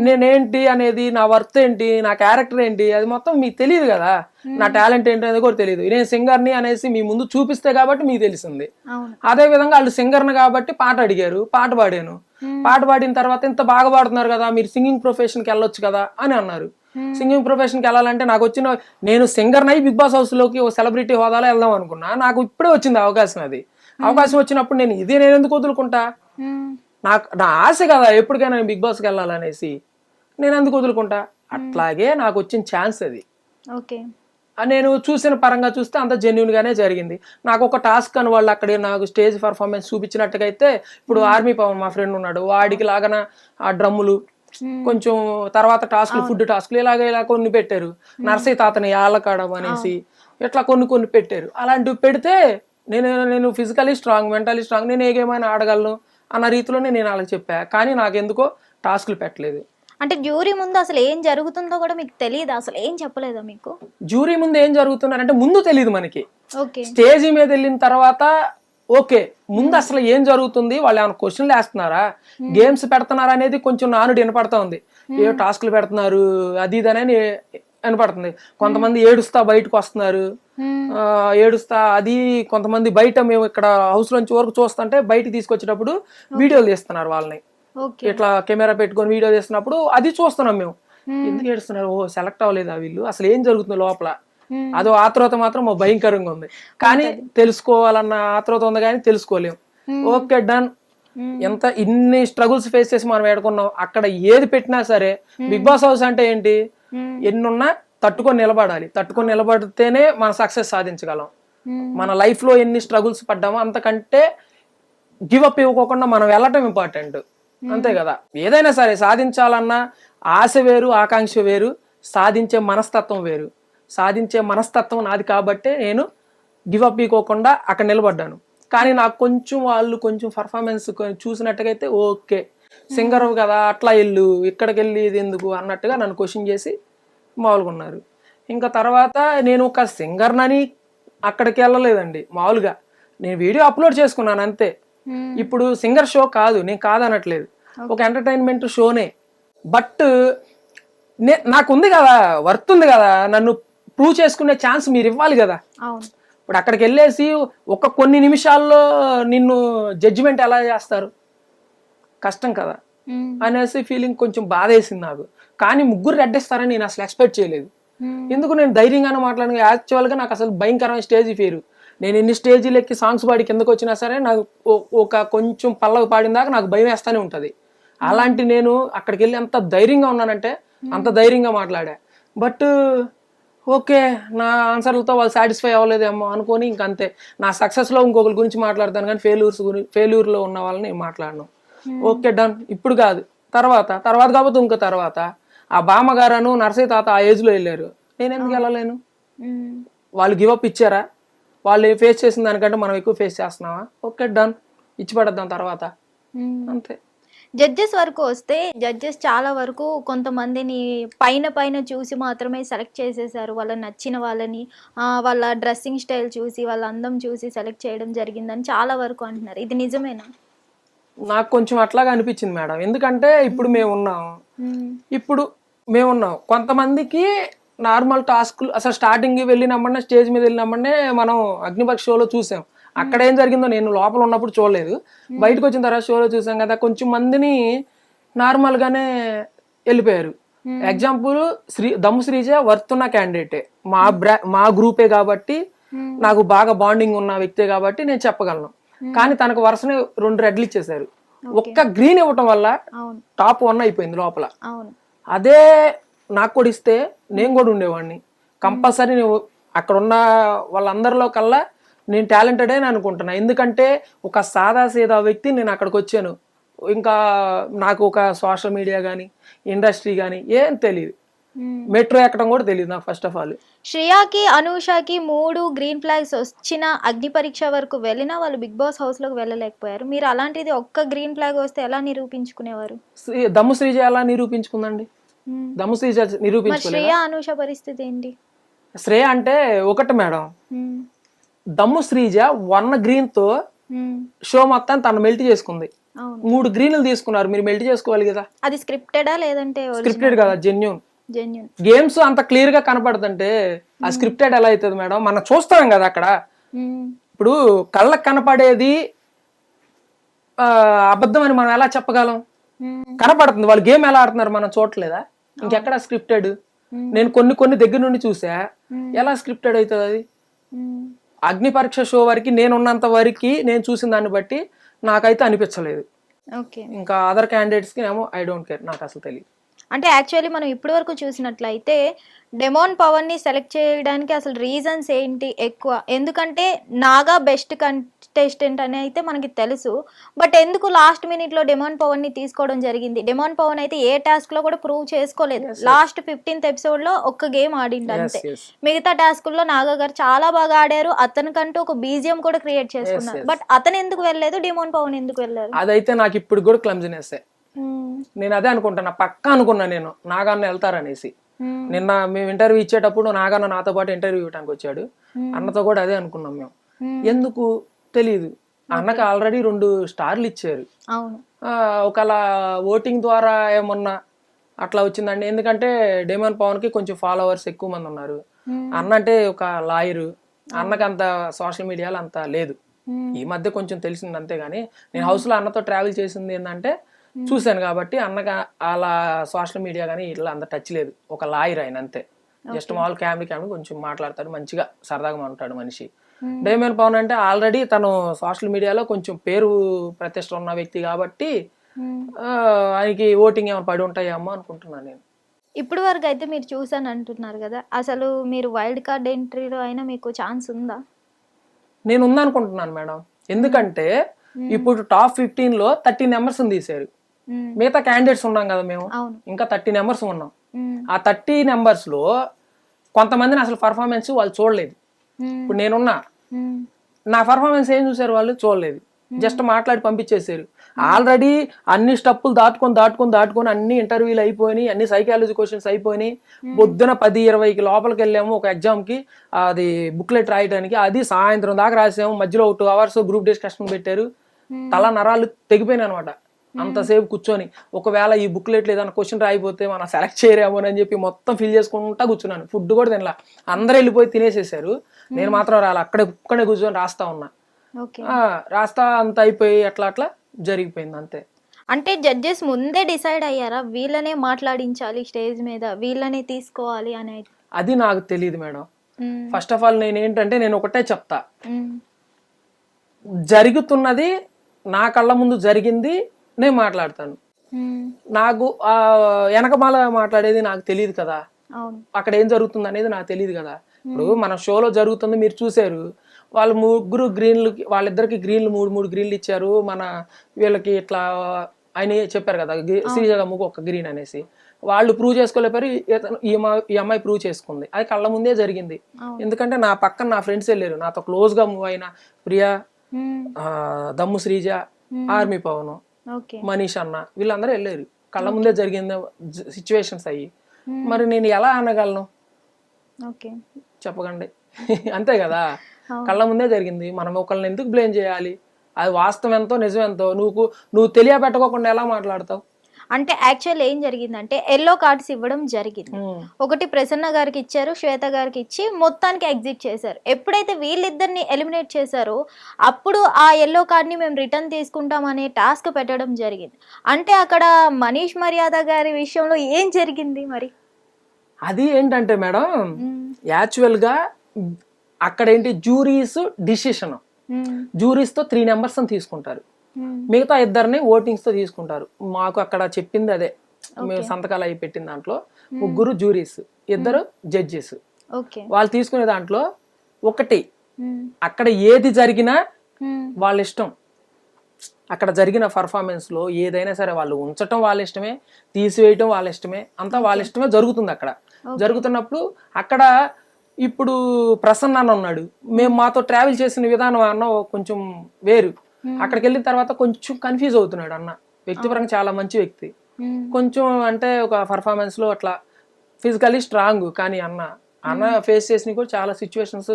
నేనేంటి అనేది, నా వర్త్ ఏంటి, నా క్యారెక్టర్ ఏంటి, అది మొత్తం మీకు తెలియదు కదా. నా టాలెంట్ ఏంటి అనేది కూడా తెలియదు. నేను సింగర్ని అనేసి మీ ముందు చూపిస్తే కాబట్టి మీకు తెలిసింది. అదే విధంగా వాళ్ళు సింగర్ని కాబట్టి పాట అడిగారు, పాట పాడాను. పాట పాడిన తర్వాత ఇంత బాగా పాడుతున్నారు కదా, మీరు సింగింగ్ ప్రొఫెషన్కి వెళ్ళొచ్చు కదా అని అన్నారు. సింగింగ్ ప్రొఫెషన్కి వెళ్ళాలంటే నాకు వచ్చిన, నేను సింగర్ నై బిగ్ బాస్ హౌస్ లోకి ఓ సెలబ్రిటీ హోదాలో వెళ్దాం అనుకున్నా. నాకు ఇప్పుడే వచ్చింది అవకాశం. అది అవకాశం వచ్చినప్పుడు నేను ఎందుకు వదులుకుంటా? నా ఆశ కదా ఎప్పటికైనా నేను బిగ్ బాస్కి వెళ్ళాలనేసి, నేను ఎందుకు వదులుకుంటా? అట్లాగే నాకు వచ్చిన ఛాన్స్ అది. నేను చూసిన పరంగా చూస్తే అంత జెన్యున్ గానే జరిగింది. నాకు ఒక టాస్క్ అని వాళ్ళు అక్కడ నాకు స్టేజ్ పర్ఫార్మెన్స్ చూపించినట్టుగా అయితే, ఇప్పుడు ఆర్మీ పవన్ మా ఫ్రెండ్ ఉన్నాడు, వాడికి లాగా ఆ డ్రమ్ములు కొంచెం, తర్వాత టాస్క్లు, ఫుడ్ టాస్క్లు ఇలా కొన్ని పెట్టారు. నర్సయ్య తాతని ఆళ్ళకాడం అనేసి ఇట్లా కొన్ని పెట్టారు. అలాంటివి పెడితే నేను ఫిజికలీ స్ట్రాంగ్, మెంటలీ స్ట్రాంగ్, నేను ఏమైనా ఆడగలను అన్న రీతిలోనే నేను వాళ్ళకి చెప్పా. కానీ నాకెందుకో టాస్క్లు పెట్టలేదు. అంటే జ్యూరీ ముందు అసలు ఏం జరుగుతుందో కూడా మీకు తెలియదు, అసలు ఏం చెప్పలేదా మీకు? జ్యూరీ ముందు ఏం జరుగుతున్నారంటే ముందు తెలియదు మనకి. స్టేజ్ మీద వెళ్ళిన తర్వాత ఓకే, ముందు అసలు ఏం జరుగుతుంది, వాళ్ళు ఏమైనా క్వశ్చన్లు వేస్తున్నారా, గేమ్స్ పెడుతున్నారా అనేది కొంచెం నానుడి వినపడతా ఉంది. ఏ టాస్క్లు పెడుతున్నారు అది ఇది అనేది వినపడుతుంది. కొంతమంది ఏడుస్తా బయటకు వస్తున్నారు, ఏడుస్తా అది. కొంతమంది బయట, మేము ఇక్కడ హౌస్ నుంచి వరకు చూస్తుంటే బయటకు తీసుకొచ్చేటప్పుడు వీడియోలు తీస్తున్నారు వాళ్ళని, ఇట్లా కెమెరా పెట్టుకొని వీడియో తీస్తున్నప్పుడు అది చూస్తున్నాం మేము. ఎందుకు ఏడుస్తున్నారు, ఓ సెలెక్ట్ అవ్వలేదా వీళ్ళు, అసలు ఏం జరుగుతుంది లోపల, అదో ఆత్రుత మాత్రం భయంకరంగా ఉంది. కానీ తెలుసుకోవాలన్న ఆత్రుత ఉంది కానీ తెలుసుకోలేము. Okay done. ఎంత ఇన్ని స్ట్రగుల్స్ ఫేస్ చేసి మనం ఏడుకున్నాం. అక్కడ ఏది పెట్టినా సరే, బిగ్ బాస్ హౌస్ అంటే ఏంటి, ఎన్నున్నా తట్టుకొని నిలబడాలి. తట్టుకొని నిలబడితేనే మన సక్సెస్ సాధించగలం. మన లైఫ్ లో ఎన్ని స్ట్రగుల్స్ పడ్డామో అంతకంటే గివ్ అప్ ఇవ్వకోకుండా మనం వెళ్ళటం ఇంపార్టెంట్, అంతే కదా. ఏదైనా సరే సాధించాలన్నా ఆశ వేరు, ఆకాంక్ష వేరు, సాధించే మనస్తత్వం వేరు. సాధించే మనస్తత్వం నాది కాబట్టి నేను గివ్ అప్ ఇవ్వకుండా అక్కడ నిలబడ్డాను. కానీ నాకు వాళ్ళు కొంచెం పర్ఫార్మెన్స్ చూసినట్టుగైతే ఓకే, సింగర్ కదా అట్లా వెళ్ళు, ఇక్కడికి వెళ్ళి ఇది ఎందుకు అన్నట్టుగా నన్ను క్వశ్చన్ చేసి మామూలుగా ఉన్నారు. ఇంకా తర్వాత నేను ఒక సింగర్నని అక్కడికి వెళ్ళలేదండి. మామూలుగా నేను వీడియో అప్లోడ్ చేసుకున్నాను అంతే. ఇప్పుడు సింగర్ షో కాదు, నేను కాదనట్లేదు, ఒక ఎంటర్టైన్మెంట్ షోనే. బట్ నాకు ఉంది కదా, వర్త్ ఉంది కదా, నన్ను ప్రూవ్ చేసుకునే ఛాన్స్ మీరు ఇవ్వాలి కదా. ఇప్పుడు అక్కడికి వెళ్ళేసి ఒక కొన్ని నిమిషాల్లో నిన్ను జడ్జిమెంట్ ఎలా చేస్తారు, కష్టం కదా అనేసి ఫీలింగ్ కొంచెం బాధ వేసింది నాకు. కానీ ముగ్గురు రెడ్డిస్తారని నేను అసలు ఎక్స్పెక్ట్ చేయలేదు. ఎందుకు నేను ధైర్యంగానే మాట్లాడిన. యాక్చువల్గా నాకు అసలు భయంకరమైన స్టేజ్ ఫియర్. నేను ఎన్ని స్టేజీలు ఎక్కి సాంగ్స్ పాడి కిందకు వచ్చినా సరే నాకు ఒక కొంచెం పల్లవి పాడిన దాకా నాకు భయం వేస్తానే ఉంటుంది. అలాంటి నేను అక్కడికి వెళ్ళి ఎంత ధైర్యంగా ఉన్నానంటే అంత ధైర్యంగా మాట్లాడా. బట్ ఓకే, నా ఆన్సర్లతో వాళ్ళు సాటిస్ఫై అవ్వలేదేమో అనుకొని ఇంకంతే. నా సక్సెస్లో ఇంకొకరి గురించి మాట్లాడతాను కానీ ఫెయిల్యూర్లో ఉన్న వాళ్ళని మాట్లాడను. Okay done. ఇప్పుడు కాదు, తర్వాత కాకపోతే ఇంకో తర్వాత. ఆ బామ్మగారను నర్సయ్య తాత ఆ ఏజ్లో వెళ్ళారు, నేను ఎందుకు వెళ్ళలేను? వాళ్ళు గివప్ ఇచ్చారా? వాళ్ళు ఫేస్ చేసిన దానికంటే మనం ఎక్కువ ఫేస్ చేస్తున్నావా? ఓకే డన్, ఇచ్చి పడద్దాం తర్వాత, అంతే. జడ్జెస్ వరకు వస్తే జడ్జెస్ చాలా వరకు కొంతమందిని పైన చూసి మాత్రమే సెలెక్ట్ చేసేసారు. వాళ్ళకి నచ్చిన వాళ్ళని వాళ్ళ డ్రెస్సింగ్ స్టైల్ చూసి వాళ్ళ అందం చూసి సెలెక్ట్ చేయడం జరిగిందని చాలా వరకు అంటున్నారు. ఇది నిజమేనా? నాకు కొంచెం అట్లాగా అనిపించింది మేడం. ఎందుకంటే ఇప్పుడు మేమున్నాం కొంతమందికి నార్మల్ టాస్క్లు. అసలు స్టార్టింగ్ వెళ్ళినమ్మనే స్టేజ్ మీద వెళ్ళినమ్మనే మనం అగ్నిపక్ష షోలో చూసాం. అక్కడ ఏం జరిగిందో నేను లోపల ఉన్నప్పుడు చూడలేదు, బయటకు వచ్చిన తర్వాత షోలో చూసాం కదా. కొంచెం మందిని నార్మల్ గానే వెళ్ళిపోయారు. ఎగ్జాంపుల్ దమ్ము శ్రీజ వర్తున్న క్యాండిడేటే, మా గ్రూపే కాబట్టి, నాకు బాగా బాండింగ్ ఉన్న వ్యక్తే కాబట్టి నేను చెప్పగలను. కానీ తనకు వరుసనే 2 రెడ్లు ఇచ్చేసారు. ఒక్క గ్రీన్ ఇవ్వటం వల్ల టాప్ 1 అయిపోయింది లోపల. అదే నాకు కూడా ఇస్తే నేను కూడా ఉండేవాడిని కంపల్సరీ. నువ్వు అక్కడ ఉన్న వాళ్ళందరిలో కల్లా నేను టాలెంటెడ్ అని అనుకుంటున్నా. ఎందుకంటే ఒక సాదా సీదా వ్యక్తి నేను అక్కడికి వచ్చాను. ఇంకా నాకు ఒక సోషల్ మీడియా కానీ ఇండస్ట్రీ కానీ ఏం తెలియదు, మెట్రో ఎక్కడం కూడా తెలియదు నాకు ఫస్ట్ ఆఫ్ ఆల్. శ్రేయాకి అనూషకి 3 గ్రీన్ ఫ్లాగ్స్ వచ్చిన అగ్ని పరీక్ష వరకు వెళ్ళినా వాళ్ళు బిగ్ బాస్ హౌస్ లోకి వెళ్ళలేకపోయారు. మీరు అలాంటిది ఒక్క గ్రీన్ ఫ్లాగ్ వస్తే ఎలా నిరూపించుకునేవారు? దమ్ము శ్రీజ ఎలా నిరూపించుకుందండి? దమ్ము శ్రీజ నిరూపించుకోలేదు. శ్రేయ అనూష పరిస్థితి ఏంటి? శ్రేయ అంటే ఒకటి మేడం, దమ్ము శ్రీజ 1 గ్రీన్ తో షో మొత్తం తను మెల్ట్ చేసుకుంది. 3 గ్రీన్లు తీసుకున్నారు, మీరు మెల్ట్ చేసుకోవాలి కదా. అది స్క్రిప్టెడా లేదంటే? స్క్రిప్టెడ్ కదా, జెన్యూన్. గేమ్స్ అంత క్లియర్ గా కనపడుతుంటే ఆ స్క్రిప్టెడ్ ఎలా అవుతుంది మేడం? మనం చూస్తాం కదా అక్కడ. ఇప్పుడు కళ్ళకు కనపడేది అబద్ధం అని మనం ఎలా చెప్పగలం? కనపడుతుంది, వాళ్ళు గేమ్ ఎలా ఆడుతున్నారు మనం చూడలేదా? ఇంకెక్కడ స్క్రిప్టెడ్? నేను కొన్ని దగ్గర నుండి చూసా, ఎలా స్క్రిప్టెడ్ అవుతుంది అది? అగ్ని పరీక్ష షో వరకు నేనున్నంత వరకు నేను చూసిన దాన్ని బట్టి నాకైతే అనిపించలేదు. ఇంకా అదర్ క్యాండిడేట్స్ కి ఏమో ఐ డోంట్ కేర్, నాకు అసలు తెలియదు. అంటే యాక్చువల్లీ మనం ఇప్పటి వరకు చూసినట్లయితే డెమోన్ పవన్ ని సెలెక్ట్ చేయడానికి అసలు రీజన్స్ ఏంటి ఎక్కువ? ఎందుకంటే నాగా బెస్ట్ కంటెస్టెంట్ అని అయితే మనకి తెలుసు, బట్ ఎందుకు లాస్ట్ మినిట్ లో డెమోన్ పవన్ ని తీసుకోవడం జరిగింది? డెమోన్ పవన్ అయితే ఏ టాస్క్ లో కూడా ప్రూవ్ చేసుకోలేదు. లాస్ట్ 15th ఎపిసోడ్ లో ఒక్క గేమ్ ఆడిండు అంతే. మిగతా టాస్క్ లో నాగా గారు చాలా బాగా ఆడారు, అతనికంటూ ఒక బీజిఎం కూడా క్రియేట్ చేసుకున్నారు. బట్ అతను ఎందుకు వెళ్ళలేదు, డెమోన్ పవన్ ఎందుకు వెళ్ళారు? అదైతే నాకు ఇప్పుడు కూడా క్లమ్జినెస్. నేను అదే అనుకుంటున్నా, పక్కా అనుకున్నా నేను నాగన్న వెళ్తారనేసి. నిన్న మేము ఇంటర్వ్యూ ఇచ్చేటప్పుడు నాగన్న నాతో పాటు ఇంటర్వ్యూ ఇవ్వడానికి వచ్చాడు, అన్నతో కూడా అదే అనుకున్నాం మేము. ఎందుకు తెలియదు, అన్నకి ఆల్రెడీ 2 స్టార్లు ఇచ్చారు. ఒకవేళ ఓటింగ్ ద్వారా ఏమన్నా అట్లా వచ్చిందండి. ఎందుకంటే డెమోన్ పవన్ కి కొంచెం ఫాలోవర్స్ ఎక్కువ మంది ఉన్నారు. అన్న అంటే ఒక లాయరు, అన్నకి అంత సోషల్ మీడియాలో అంత లేదు. ఈ మధ్య కొంచెం తెలిసింది అంతేగాని నేను హౌస్ లో అన్నతో ట్రావెల్ చేసింది ఏంటంటే చూశాను కాబట్టి అన్నగా అలా సోషల్ మీడియా కానీ ఇట్లా అంత టచ్ లేదు. ఒక లాయర్ ఆయన అంతే, జస్ట్ మామూలు క్యామెరా కొంచెం మాట్లాడతాడు, మంచిగా సరదాగా ఉంటాడు మనిషి. డెమోన్ పవన్ అంటే ఆల్రెడీ తను సోషల్ మీడియాలో కొంచెం పేరు ప్రతిష్ట ఉన్న వ్యక్తి కాబట్టి ఆయనకి ఓటింగ్ ఏమైనా పడి ఉంటాయేమో అనుకుంటున్నాను నేను. ఇప్పుడు వరకు అయితే మీరు చూసాను అంటున్నారు కదా, అసలు మీరు వైల్డ్ కార్డ్ ఎంట్రీలో అయినా మీకు ఛాన్స్ ఉందా? నేను ఉందనుకుంటున్నాను మేడం. ఎందుకంటే ఇప్పుడు టాప్ 15 లో 13 నెంబర్స్ తీశారు. మిగతా క్యాండిడేట్స్ ఉన్నాం కదా మేము, ఇంకా 30 నెంబర్స్ ఉన్నాం. ఆ 30 నెంబర్స్ లో కొంతమందిని అసలు పర్ఫార్మెన్స్ వాళ్ళు చూడలేదు. ఇప్పుడు నేనున్నా, నా పర్ఫార్మెన్స్ ఏం చూసారు వాళ్ళు? చూడలేదు, జస్ట్ మాట్లాడి పంపించేసారు. ఆల్రెడీ అన్ని స్టెప్పులు దాటుకొని అన్ని ఇంటర్వ్యూలు అయిపోయినాయి, అన్ని సైకాలజీ క్వశ్చన్స్ అయిపోయినాయి. పొద్దున 10-20కి లోపలికి వెళ్ళాము ఒక ఎగ్జామ్ కి, అది బుక్లెట్ రాయడానికి. అది సాయంత్రం దాకా రాసాము, మధ్యలో 2 hours గ్రూప్ డిస్కషన్ పెట్టారు. తల నరాలు తెగిపోయినాయి అనమాట అంతసేపు కూర్చొని. ఒకవేళ ఈ బుక్లెట్లు ఏదైనా క్వశ్చన్ రాయిపోతే మనం సెలెక్ట్ చేయరేమో అని చెప్పి మొత్తం ఫిల్ చేసుకుంటా కూర్చున్నాను. ఫుడ్ కూడా తినలా, అందరూ వెళ్ళిపోయి తినేసేసారు. నేను మాత్రం రాలే, అక్కడే కూర్చొని రాస్తా ఉన్నా. రాస్తా అంత అయిపోయి అట్లా జరిగిపోయింది అంతే. అంటే జడ్జెస్ ముందే డిసైడ్ అయ్యారా వీళ్ళనే మాట్లాడించాలి స్టేజ్ మీద, వీళ్ళనే తీసుకోవాలి అనేది? అది నాకు తెలియదు మేడం. ఫస్ట్ ఆఫ్ ఆల్ నేను ఒకటే చెప్తా, జరుగుతున్నది నా కళ్ళ ముందు జరిగింది నేను మాట్లాడతాను. నాకు వెనకమాల మాట్లాడేది నాకు తెలియదు కదా, అక్కడ ఏం జరుగుతుంది అనేది నాకు తెలియదు కదా. ఇప్పుడు మన షోలో జరుగుతుంది మీరు చూసారు, వాళ్ళు ముగ్గురు గ్రీన్లు, వాళ్ళిద్దరికి గ్రీన్లు 3 గ్రీన్లు ఇచ్చారు. మన వీళ్ళకి ఇట్లా ఆయన చెప్పారు కదా శ్రీజగమ్మకు ఒక గ్రీన్ అనేసి, వాళ్ళు ప్రూవ్ చేసుకోలేపారు, ఈ అమ్మాయి ప్రూవ్ చేసుకుంది. అది కళ్ళ ముందే జరిగింది. ఎందుకంటే నా పక్కన నా ఫ్రెండ్స్ వెళ్ళారు, నాతో క్లోజ్ గా మూవ్ అయిన ప్రియా, దమ్ము శ్రీజ, ఆర్మీ పవన్, మనీష్ అన్న, వీళ్ళందరూ వెళ్ళారు. కళ్ళ ముందే జరిగింది సిచ్యువేషన్స్ అయ్యి. మరి నేను ఎలా అనగలను చెప్పకండి. అంతే కదా, కళ్ళ ముందే జరిగింది. మనం ఒకళ్ళని ఎందుకు బ్లేమ్ చేయాలి? అది వాస్తవం ఎంతో నిజం ఎంతో నువ్వు తెలియబెట్టుకోకుండా ఎలా మాట్లాడతావు? అంటే యాక్చువల్ ఏం జరిగిందంటే ఎల్లో కార్డ్స్ ఇవ్వడం జరిగింది. ఒకటి ప్రసన్న గారికి ఇచ్చారు, శ్వేత గారికి ఇచ్చి మొత్తానికి ఎగ్జిట్ చేశారు. ఎప్పుడైతే వీళ్ళిద్దరిని ఎలిమినేట్ చేశారో అప్పుడు ఆ ఎల్లో కార్డ్ ని మేము రిటర్న్ తీసుకుంటాం అనే టాస్క్ పెట్టడం జరిగింది. అంటే అక్కడ మనీష్ మర్యాద గారి విషయంలో ఏం జరిగింది మరి? అది ఏంటంటే మేడం, యాక్చువల్ గా అక్కడ ఏంటి, జ్యూరీస్ డిసిషన్, జ్యూరీస్ తో 3 మెంబర్స్ తీసుకుంటారు, మిగతా 2 ఓటింగ్స్ తో తీసుకుంటారు. మాకు అక్కడ చెప్పింది అదే, మేము సంతకాలు అయి పెట్టిన దాంట్లో 3 జ్యూరీస్, 2 జడ్జెస్. వాళ్ళు తీసుకునే దాంట్లో ఒకటి, అక్కడ ఏది జరిగినా వాళ్ళ ఇష్టం. అక్కడ జరిగిన పర్ఫార్మెన్స్ లో ఏదైనా సరే వాళ్ళు ఉంచటం వాళ్ళ ఇష్టమే, తీసివేయటం వాళ్ళ ఇష్టమే, అంతా వాళ్ళ ఇష్టమే జరుగుతుంది. అక్కడ జరుగుతున్నప్పుడు అక్కడ ఇప్పుడు ప్రసన్న అన్న ఉన్నాడు, మేము మాతో ట్రావెల్ చేసిన విధానం అన్న కొంచెం వేరు. అక్కడికి వెళ్ళిన తర్వాత కొంచెం కన్ఫ్యూజ్ అవుతున్నాడు అన్న. వ్యక్తిపరంగా చాలా మంచి వ్యక్తి, కొంచెం అంటే ఒక పర్ఫార్మెన్స్ లో అట్లా ఫిజికల్లీ స్ట్రాంగ్, కానీ అన్న ఫేస్ చేసిన కూడా చాలా సిచ్యువేషన్స్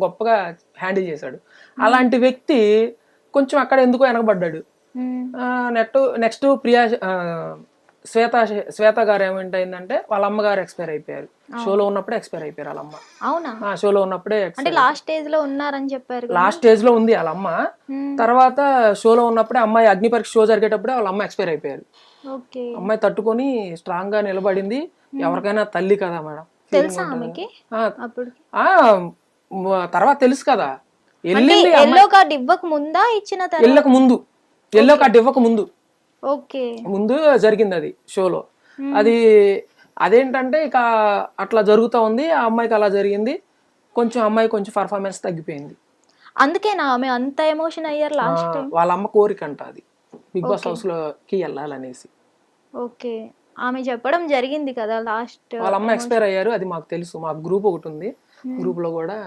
గొప్పగా హ్యాండిల్ చేశాడు. అలాంటి వ్యక్తి కొంచెం అక్కడ ఎందుకో వెనకబడ్డాడు. నెక్స్ట్ ప్రియా, శ్వేత గారు ఏమంటైందంటే వాళ్ళ అమ్మగారు ఎక్స్పైర్ అయిపోయారు. షోలో ఉన్నప్పుడే ఎక్స్పైర్ అయిపోయారు వాళ్ళ అమ్మ. అవునా? షోలో ఉన్నప్పుడే లాస్ట్ స్టేజ్ లో ఉన్నారని చెప్పారు. లాస్ట్ స్టేజ్ లో ఉంది వాళ్ళ అమ్మ. తర్వాత షోలో ఉన్నప్పుడే అమ్మాయి అగ్ని పరీక్ష షో జరిగేటప్పుడే వాళ్ళ అమ్మ ఎక్స్పైర్ అయిపోయారు. అమ్మాయి తట్టుకొని స్ట్రాంగ్ గా నిలబడింది. ఎవరికైనా తల్లి కదా మేడం, తెలుసా? తర్వాత తెలుసు కదా. ఎల్లో కార్డ్ ఇవ్వక ముందా ఇచ్చిన ఎల్లక ముందు, ఎల్లో కార్డ్ ఇవ్వక ముందు ముందు జరిగింది అది షోలో. అదేంటంటే ఇక అట్లా జరుగుతూ ఉంది. ఆ అమ్మాయికి అలా జరిగింది. అమ్మాయి కొంచెం పర్ఫార్మెన్స్ తగ్గిపోయింది. అందుకేనా ఆమె అంత ఎమోషన్ అయ్యారు లాస్ట్ టైం? వాళ్ళ అమ్మ కోరిక అంట అది, బిగ్ బాస్ హౌస్ లోకి వెళ్ళాలనేసి. ఓకే, ఆమె చెప్పడం జరిగింది కదా లాస్ట్. వాళ్ళ అమ్మ ఎక్స్పైర్ అయ్యారు, అది మాకు తెలుసు. మాకు గ్రూప్ ఒకటి ఉంది, గ్రూప్ లో కూడా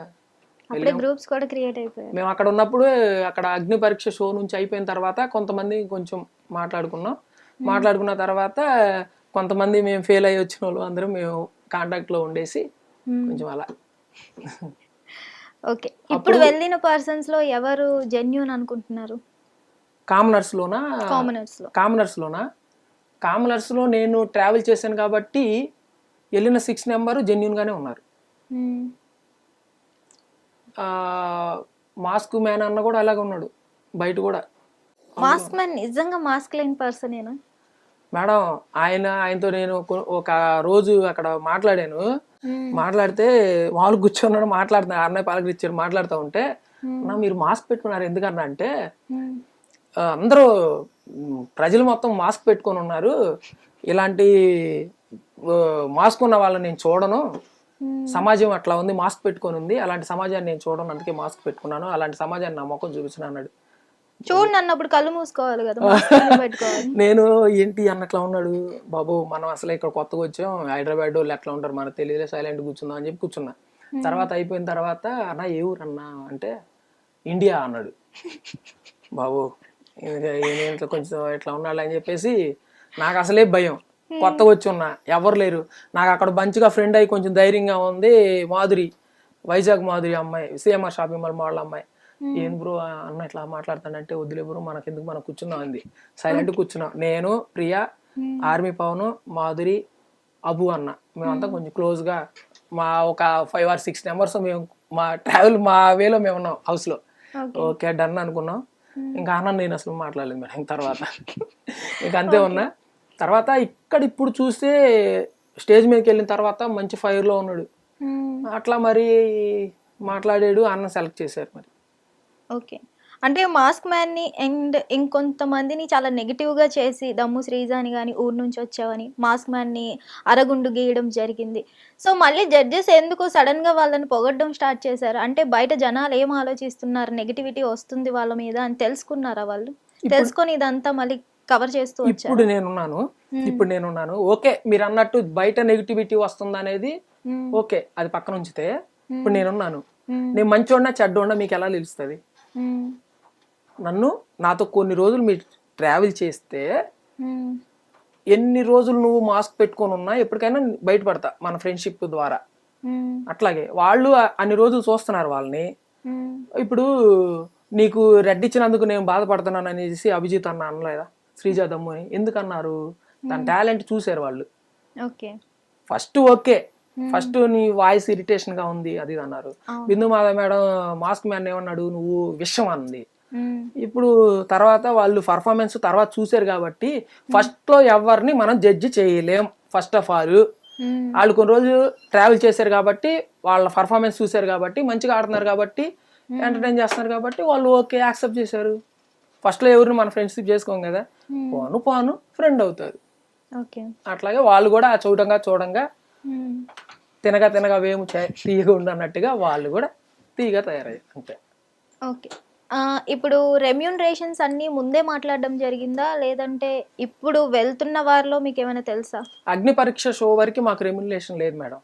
గ్రూప్స్ కూడా క్రియేట్ అయిపోయాయి. మేము అక్కడ ఉన్నప్పుడు అక్కడ అగ్ని పరీక్ష షో నుంచి అయిపోయిన తర్వాత కొంతమంది కొంచెం మాట్లాడుకున్న తర్వాత కొంతమంది మేము ఫెయిల్ అయ్యి వచ్చిన వాళ్ళు అందరం మేము కాంటాక్ట్ లో ఉండేసి కొంచెం అలా. ఓకే, ఇప్పుడు వెళ్ళిన పర్సన్స్ లో ఎవరు జెన్యూన్ అనుకుంటున్నారు? కామనర్స్ లో నేను ట్రావెల్ చేశాను కాబట్టి వెళ్ళిన 6 నెంబర్ జెన్యూన్ గానే ఉన్నారు. మాస్క్ మ్యాన్ అన్న కూడా అలాగే ఉన్నాడు బయట కూడా. మాస్క్ మ్యాన్ నిజంగా మాస్క్ లేని పర్సనేనా మేడం? ఆయనతో నేను ఒక రోజు అక్కడ మాట్లాడితే వాళ్ళు కూర్చున్నాడు, మాట్లాడుతున్నారు. అన్నయ్య పలకరించారు, మాట్లాడుతూ ఉంటే మీరు మాస్క్ పెట్టుకున్నారు ఎందుకన్నా అంటే, అందరూ ప్రజలు మొత్తం మాస్క్ పెట్టుకొని ఉన్నారు, ఇలాంటి మాస్క్ ఉన్న వాళ్ళని నేను చూడను, సమాజం అట్లా ఉంది, మాస్క్ పెట్టుకొని ఉంది, అలాంటి సమాజాన్ని నేను చూడను, అందుకే మాస్క్ పెట్టుకున్నాను, అలాంటి సమాజాన్ని నా ముఖం చూపించిన అన్నాడు. చూడండి అన్నప్పుడు కళ్ళు మూసుకోవాలి కదా. నేను ఏంటి అన్నట్లా ఉన్నాడు. బాబు మనం అసలు ఇక్కడ కొత్తగా వచ్చాం, హైదరాబాద్ వాళ్ళు ఎట్లా ఉంటారు మనకు తెలియదు, సైలెంట్ కూర్చుందాం అని చెప్పి కూర్చున్నా. తర్వాత అయిపోయిన తర్వాత అన్న ఏ ఊరు అన్నా అంటే ఇండియా అన్నాడు. బాబు ఇంట్లో కొంచెం ఇట్లా ఉన్నాడు అని చెప్పేసి నాకు అసలే భయం. కొత్తగా వచ్చి ఉన్నా, ఎవరు లేరు నాకు అక్కడ. మంచిగా ఫ్రెండ్ అయ్యి కొంచెం ధైర్యంగా ఉంది మాధురి, వైజాగ్ మాధురి అమ్మాయి, సిఎంఆర్ షాపింగ్ మాల్ మోడల్ అమ్మాయి. ఏం బ్రో అన్న ఇట్లా మాట్లాడతానంటే, వద్దులే బ్రో మనకెందుకు, మనం కూర్చున్నాం అంది. సైలెంట్ కూర్చున్నాం. నేను, ప్రియా, ఆర్మీ పవన్, మాధురి, అబు అన్న, మేమంతా కొంచెం క్లోజ్ గా మా ఒక 5 or 6 నెంబర్స్ మేము మా ట్రావెల్ మా వేలో మేము ఉన్నాం హౌస్ లో. ఓకే డన్ అనుకున్నాం. ఇంకా అన్న నేను అసలు మాట్లాడలేదు మేడం. తర్వాత ఇంకా అంతే ఉన్నా. తర్వాత ఇప్పుడు చూస్తే స్టేజ్ మీదకి వెళ్ళిన తర్వాత మంచి ఫైర్ లో ఉన్నాడు. అట్లా మరి మాట్లాడాడు, అన్న సెలెక్ట్ చేశారు మరి. ఓకే. అంటే మాస్క్ మ్యాన్ని అండ్ ఇంకొంతమందిని చాలా నెగిటివ్గా చేసి దమ్ము శ్రీజాని కానీ ఊరు నుంచి వచ్చావని మాస్క్ మ్యాన్ని అరగుండు గీయడం జరిగింది. సో మళ్ళీ జడ్జెస్ ఎందుకు సడన్గా వాళ్ళని పొగడ్డం స్టార్ట్ చేశారు? అంటే బయట జనాలు ఏం ఆలోచిస్తున్నారు, నెగిటివిటీ వస్తుంది వాళ్ళ మీద అని తెలుసుకున్నారా వాళ్ళు? తెలుసుకొని ఇదంతా మళ్ళీ కవర్ చేస్తూ వచ్చారు. ఇప్పుడు నేనున్నాను ఓకే, మీరు అన్నట్టు బయట నెగిటివిటీ వస్తుంది అనేది ఓకే, అది పక్కన ఉంచితే ఇప్పుడు నేనున్నాను. నేను మంచోడినా చెడ్డోడినా మీకు ఎలా తెలుస్తుంది? నాతో కొన్ని రోజులు మీరు ట్రావెల్ చేస్తే ఎన్ని రోజులు నువ్వు మాస్క్ పెట్టుకొని ఉన్నా ఎప్పటికైనా బయటపడతా మన ఫ్రెండ్షిప్ ద్వారా. అట్లాగే వాళ్ళు అన్ని రోజులు చూస్తున్నారు వాళ్ళని. ఇప్పుడు నీకు రెడ్ ఇచ్చినందుకు నేను బాధపడుతున్నాను అనేసి అభిజిత్ అన్న అనలేదా? శ్రీజ దమ్ము అని ఎందుకు అన్నారు? తన టాలెంట్ చూసారు వాళ్ళు. ఫస్ట్ ఓకే, ఫస్ట్ నీ వాయిస్ ఇరిటేషన్ గా ఉంది అది అన్నారు. బిందు మాధవ్ మేడం మాస్క్ మ్యాన్ ఏమన్నాడు, నువ్వు విషయం అంది. ఇప్పుడు తర్వాత వాళ్ళు పర్ఫార్మెన్స్ తర్వాత చూసారు కాబట్టి ఫస్ట్ లో ఎవరిని మనం జడ్జి చేయలేం. ఫస్ట్ ఆఫ్ ఆల్ వాళ్ళు కొన్ని రోజులు ట్రావెల్ చేశారు కాబట్టి వాళ్ళ పర్ఫార్మెన్స్ చూసారు కాబట్టి మంచిగా ఆడుతున్నారు కాబట్టి ఎంటర్టైన్ చేస్తున్నారు కాబట్టి వాళ్ళు ఓకే యాక్సెప్ట్ చేశారు. ఫస్ట్ లో ఎవరిని మన ఫ్రెండ్షిప్ చేసుకోం కదా, పోను ఫ్రెండ్ అవుతారు. అట్లాగే వాళ్ళు కూడా చూడంగా తినగా వేము తీయగా ఉండన్నట్టుగా వాళ్ళు కూడా తీయగా తయారయ్యారు అంతే. ఓకే. ఇప్పుడు రెమ్యూనరేషన్స్ అన్ని ముందే మాట్లాడడం జరిగిందా, లేదంటే ఇప్పుడు వెళ్తున్న వారిలో మీకు ఏమైనా తెలుసా? అగ్ని పరీక్ష షో వరకు మాకు రెమ్యూనరేషన్ లేదు మేడం.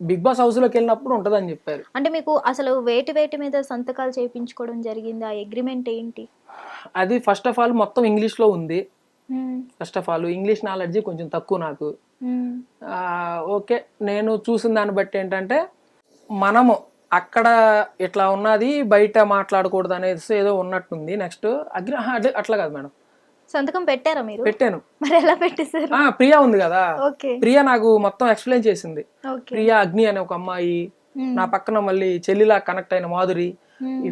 బిగ్ బాస్ హౌస్ లోకి వెళ్ళినప్పుడు ఉంటదని చెప్పారు. అంటే మీకు అసలు వేటి మీద సంతకాలు చేయించుకోవడం జరిగింది? ఆ అగ్రిమెంట్ ఏంటి? అది ఫస్ట్ ఆఫ్ ఆల్ మొత్తం ఇంగ్లీష్ లో ఉంది. First of all English knowledge కొంచెం తక్కువ నాకు. ఓకే, నేను చూసిన దాన్ని బట్టి ఏంటంటే మనము అక్కడ ఇట్లా ఉన్నది బయట మాట్లాడకూడదు అనేది ఏదో ఉన్నట్టుంది. నెక్స్ట్ అట్లా కాదు మేడం. సంతకం పెట్టారా మీరు? పెట్టాను. మరి ఎలా పెట్టేశారు? ప్రియా ఉంది కదా, ప్రియా నాకు మొత్తం ఎక్స్ప్లెయిన్ చేసింది. ప్రియా, అగ్ని అనే ఒక అమ్మాయి, నా పక్కన మళ్ళీ చెల్లిలా కనెక్ట్ అయిన మాధురి,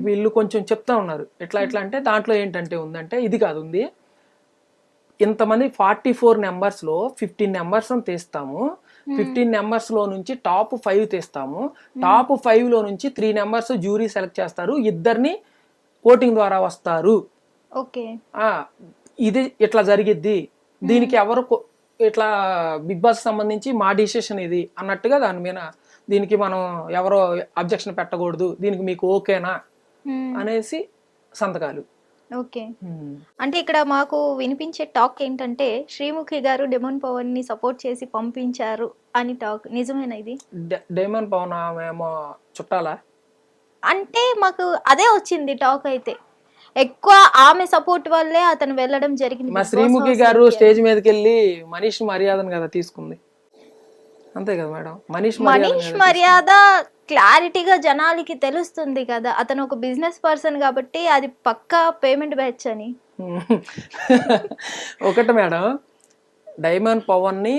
వీళ్ళు కొంచెం చెప్తా ఉన్నారు. ఎట్లా అంటే దాంట్లో ఏంటంటే ఉందంటే ఇది కాదు ఉంది, ఇంతమంది 44 నెంబర్స్ లో 15 నెంబర్స్ తీస్తాము. 15 నెంబర్స్ లో నుంచి టాప్ 5 తీస్తాము. టాప్ 5 లో నుంచి 3 నెంబర్స్ జ్యూరీ సెలెక్ట్ చేస్తారు, 2 ఓటింగ్ ద్వారా వస్తారు. ఇది ఇట్లా జరిగిద్ది, దీనికి ఎవరు ఇట్లా బిగ్ బాస్ సంబంధించి మా డిసిషన్ ఇది అన్నట్టుగా దాని మీద దీనికి మనం ఎవరో అబ్జెక్షన్ పెట్టకూడదు, దీనికి మీకు ఓకేనా అనేసి సంతకాలు. ఓకే. అంటే ఇక్కడ మాకు వినిపించే టాక్ ఏంటంటే శ్రీముఖి గారు డెమన్ పవన్ ని సపోర్ట్ చేసి పంపించారు అని టాక్. నిజమేనా ఇది? డెమన్ పవన్ ఏమో చుట్టాలా అంటే మాకు అదే వచ్చింది టాక్. అయితే ఎక్కువ ఆమె సపోర్ట్ వల్లే అతను వెళ్ళడం జరిగింది. మా శ్రీముఖి గారు స్టేజ్ మీదకి వెళ్ళి మనీష్ మర్యాదను కదా తీసుకుంది, అంతే కదా మేడం. మనీష్ మర్యాద క్లారిటీగా జనాలకి తెలుస్తుంది కదా, అతను ఒక బిజినెస్ పర్సన్ కాబట్టి అది పక్కా పేమెంట్ బ్యాచ్ అని. ఒకటి మేడం, డైమండ్ పవన్ ని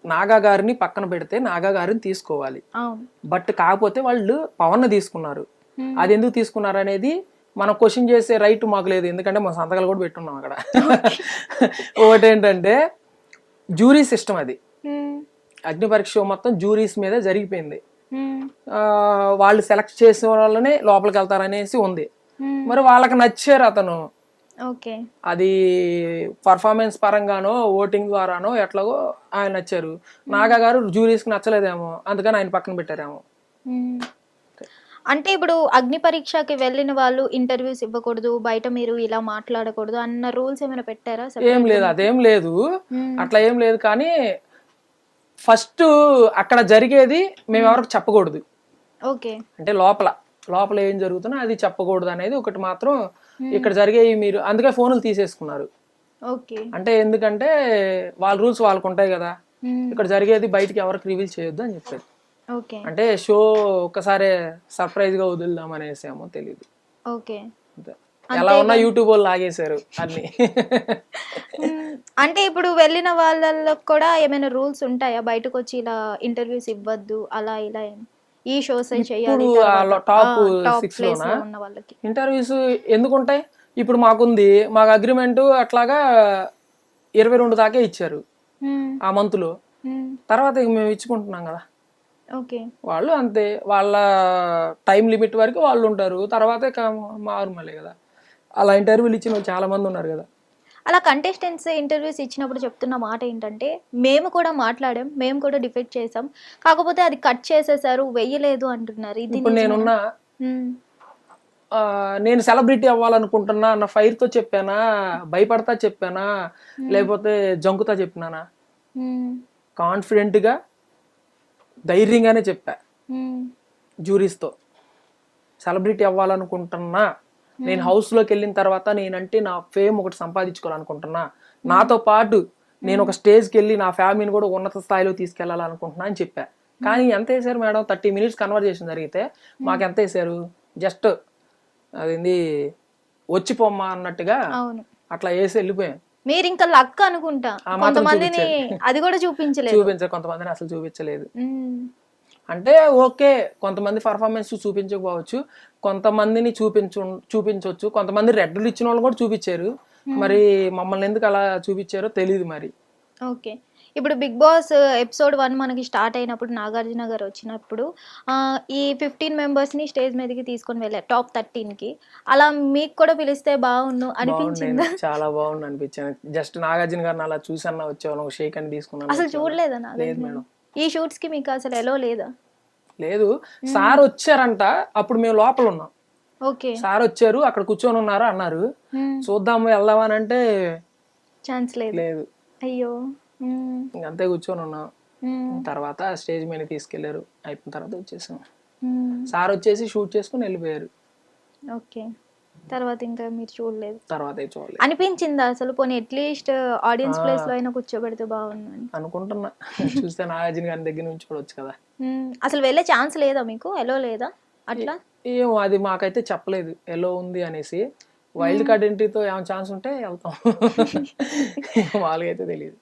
నాగా గారిని పక్కన పెడితే నాగా గారిని తీసుకోవాలి. బట్ కాకపోతే వాళ్ళు పవన్ ని తీసుకున్నారు. అది ఎందుకు తీసుకున్నారు అనేది మనం క్వశ్చన్ చేసే రైట్ మాకు లేదు, ఎందుకంటే మన సంతకాలు కూడా పెట్టున్నాం అక్కడ. ఒకటి ఏంటంటే జ్యూరీ సిస్టమ్, అది అగ్ని పరీక్ష మొత్తం జ్యూరీస్ మీద జరిగిపోయింది. వాళ్ళు సెలెక్ట్ చేసిన వాళ్ళనే లోపలికి వెళ్తారనేసి ఉంది. మరి వాళ్ళకి నచ్చారు అతను, అది పర్ఫార్మెన్స్ పరంగానో ఓటింగ్ ద్వారానో ఎట్లాగో ఆయన నచ్చారు. నాగా గారు జ్యూరీస్ కి నచ్చలేదేమో, అందుకని ఆయన పక్కన పెట్టారేమో. అంటే ఇప్పుడు అగ్ని పరీక్షకి వెళ్ళిన వాళ్ళు ఇంటర్వ్యూస్ ఇవ్వకూడదు, బయట మీరు ఇలా మాట్లాడకూడదు అన్న రూల్స్ ఏమైనా పెట్టారా? ఏం లేదు, అదేం లేదు, అట్లా ఏం లేదు. కానీ ఫస్ట్ అక్కడ జరిగేది మేము ఎవరికి చెప్పకూడదు. అంటే లోపల ఏం జరుగుతున్నా అది చెప్పకూడదు అనేది ఒకటి మాత్రం ఇక్కడ జరిగేవి మీరు అందుకే ఫోన్లు తీసేసుకున్నారు. అంటే ఎందుకంటే వాళ్ళ రూల్స్ వాళ్ళకు ఉంటాయి కదా, ఇక్కడ జరిగేది బయటికి ఎవరికి రివీల్ చేయొద్దు అని చెప్పారు. అంటే షో ఒక్కసారి సర్ప్రైజ్ గా వదులుదాం అనేసేమో తెలియదు. ఎలా ఉన్నా యూట్యూబ్ వాళ్ళు లాగేశారు అన్ని. అంటే ఇప్పుడు వెళ్ళిన వాళ్ళలో కూడా ఏమైనా రూల్స్ ఉంటాయా, బయటకు వచ్చి ఇలా ఇంటర్వ్యూస్ ఇవ్వద్దు అలా ఇలా ఈ షోస్ చేయాలి? టాప్ 6 లోనా ఇంటర్వ్యూస్ ఎందుకుంటాయి? ఇప్పుడు మాకుంది, మాకు అగ్రిమెంట్ అట్లాగా 22 దాకా ఇచ్చారు ఆ మంత్ లో. తర్వాత ఇక మేము ఇచ్చుకుంటున్నాం కదా. ఓకే. వాళ్ళు అంతే, వాళ్ళ టైం లిమిట్ వరకు వాళ్ళు ఉంటారు, తర్వాత మారు మళ్ళీ కదా. అలా ఇంటర్వ్యూలు ఇచ్చిన వాళ్ళు చాలా మంది ఉన్నారు కదా. అలా కంటెస్టెంట్స్ ఇంటర్వ్యూస్ ఇచ్చినప్పుడు చెప్తున్న మాట ఏంటంటే, మేము కూడా మాట్లాడాం, మేము కూడా డిఫెక్ట్ చేసాం, కాకపోతే అది కట్ చేసేసారు, వెయ్యలేదు అంటున్నారు. ఇది ఇప్పుడు నేనున్నా నేను సెలబ్రిటీ అవ్వాలనుకుంటున్నా అన్న ఫైర్తో చెప్పానా, భయపడతా చెప్పానా, లేకపోతే జంకుతా చెప్పినానా? కాన్ఫిడెంట్గా ధైర్యంగానే చెప్పా జ్యూరీస్తో. సెలబ్రిటీ అవ్వాలనుకుంటున్నా, నేను హౌస్లోకి వెళ్ళిన తర్వాత నేనంటే నా ఫేమ్ ఒకటి సంపాదించుకోవాలనుకుంటున్నా, నాతో పాటు నేను ఒక స్టేజ్కి వెళ్ళి నా ఫ్యామిలీని కూడా ఉన్నత స్థాయిలో తీసుకెళ్లాలనుకుంటున్నా అని చెప్పా. కానీ ఎంత వేసారు మేడం? 30 minutes కన్వర్జేషన్ జరిగితే మాకు ఎంత వేసారు? జస్ట్ అదేంది వచ్చిపోమ్మా అన్నట్టుగా అట్లా వేసి వెళ్ళిపోయాం. మీరు ఇంకా లక్ అనుకుంటా, కొంతమందిని అది కూడా చూపించారు, కొంతమందిని అసలు చూపించలేదు. అంటే ఓకే, కొంతమంది పర్ఫార్మెన్స్ చూపించకపోవచ్చు, కొంతమందిని చూపించవచ్చు, కొంతమంది రెడ్లు ఇచ్చిన వాళ్ళు కూడా చూపించారు. మరి మమ్మల్ని ఎందుకు అలా చూపించారో తెలియదు మరి. ఓకే. ఇప్పుడు బిగ్ బాస్ ఎపిసోడ్ 1 మనకి స్టార్ట్ అయినప్పుడు నాగార్జున గారు వచ్చినప్పుడు ఈ 15 మెంబర్స్ని స్టేజ్ మీదకి తీసుకొని వెళ్ళారు, టాప్ 13కి. అలా మీకు కూడా పిలిస్తే బాగుండు అనిపించింది? చాలా బాగుండు అనిపించింది. జస్ట్ నాగార్జున గారిని అలా చూసన్నా వచ్చేవాళ్ళం, ఒక షేక్ అని తీసుకున్నాను. అసలు చూడలేదా నాగార్జున? ఈ షూట్స్ కి మీకు అసలు ఎలా లేదా? లేదు, సార్ వచ్చారంట, అప్పుడు మేము లోపల ఉన్నాం. ఓకే. సార్ వచ్చారు, అక్కడ కూర్చొని ఉన్నారు అన్నారు, చూద్దాము వెళ్దామా అని అంటే ఛాన్స్ లేదు. అయ్యో. అంతే కూర్చొని ఉన్నాం. తర్వాత స్టేజ్ మీద తీసుకెళ్లారు, అయిపోయిన తర్వాత వచ్చేసాం. సార్ వచ్చేసి షూట్ చేసుకుని వెళ్ళిపోయారు. ఓకే. తర్వాత ఇంకా మీరు చూడలేదు? తర్వాత చూడలేదు. అనిపించిందా అసలు పోనీ అట్లీస్ట్ ఆడియన్స్ ప్లేస్ లో అయినా కూర్చోబెడితే బాగుందని అనుకుంటున్నా. చూస్తే నాగార్జున గారి దగ్గర నుంచి చూడొచ్చు కదా. అసలు వెళ్ళే ఛాన్స్ లేదా మీకు? ఎలో లేదా అట్లా? ఏమో, అది మాకైతే చెప్పలేదు ఎలో ఉంది అనేసి. వైల్డ్ కార్డ్ ఎంట్రీతో ఏమైనా ఛాన్స్ ఉంటే వెళ్తాం, వాళ్ళకైతే తెలియదు.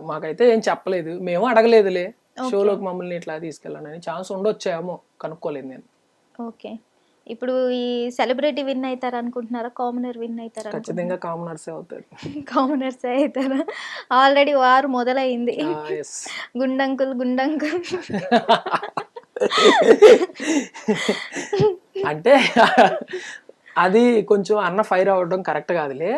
మాకైతే ఏం చెప్పలేదు, మేము అడగలేదులే షోలోకి మమ్మల్ని ఇట్లా తీసుకెళ్ళాలని. ఛాన్స్ ఉండొచ్చేమో, కనుక్కోలేదు నేను. ఓకే. ఇప్పుడు ఈ సెలబ్రిటీ విన్ అవుతారు అనుకుంటున్నారా, కామనర్ విన్ అవుతారా? ఖచ్చితంగా కామనర్సే అవుతారు. కామనర్సే అవుతారా? ఆల్రెడీ వారు మొదలైంది. గుండంకుల్ గుండంకుల్ అంటే అది కొంచెం అన్న ఫైర్ అవ్వడం కరెక్ట్ కాదులే.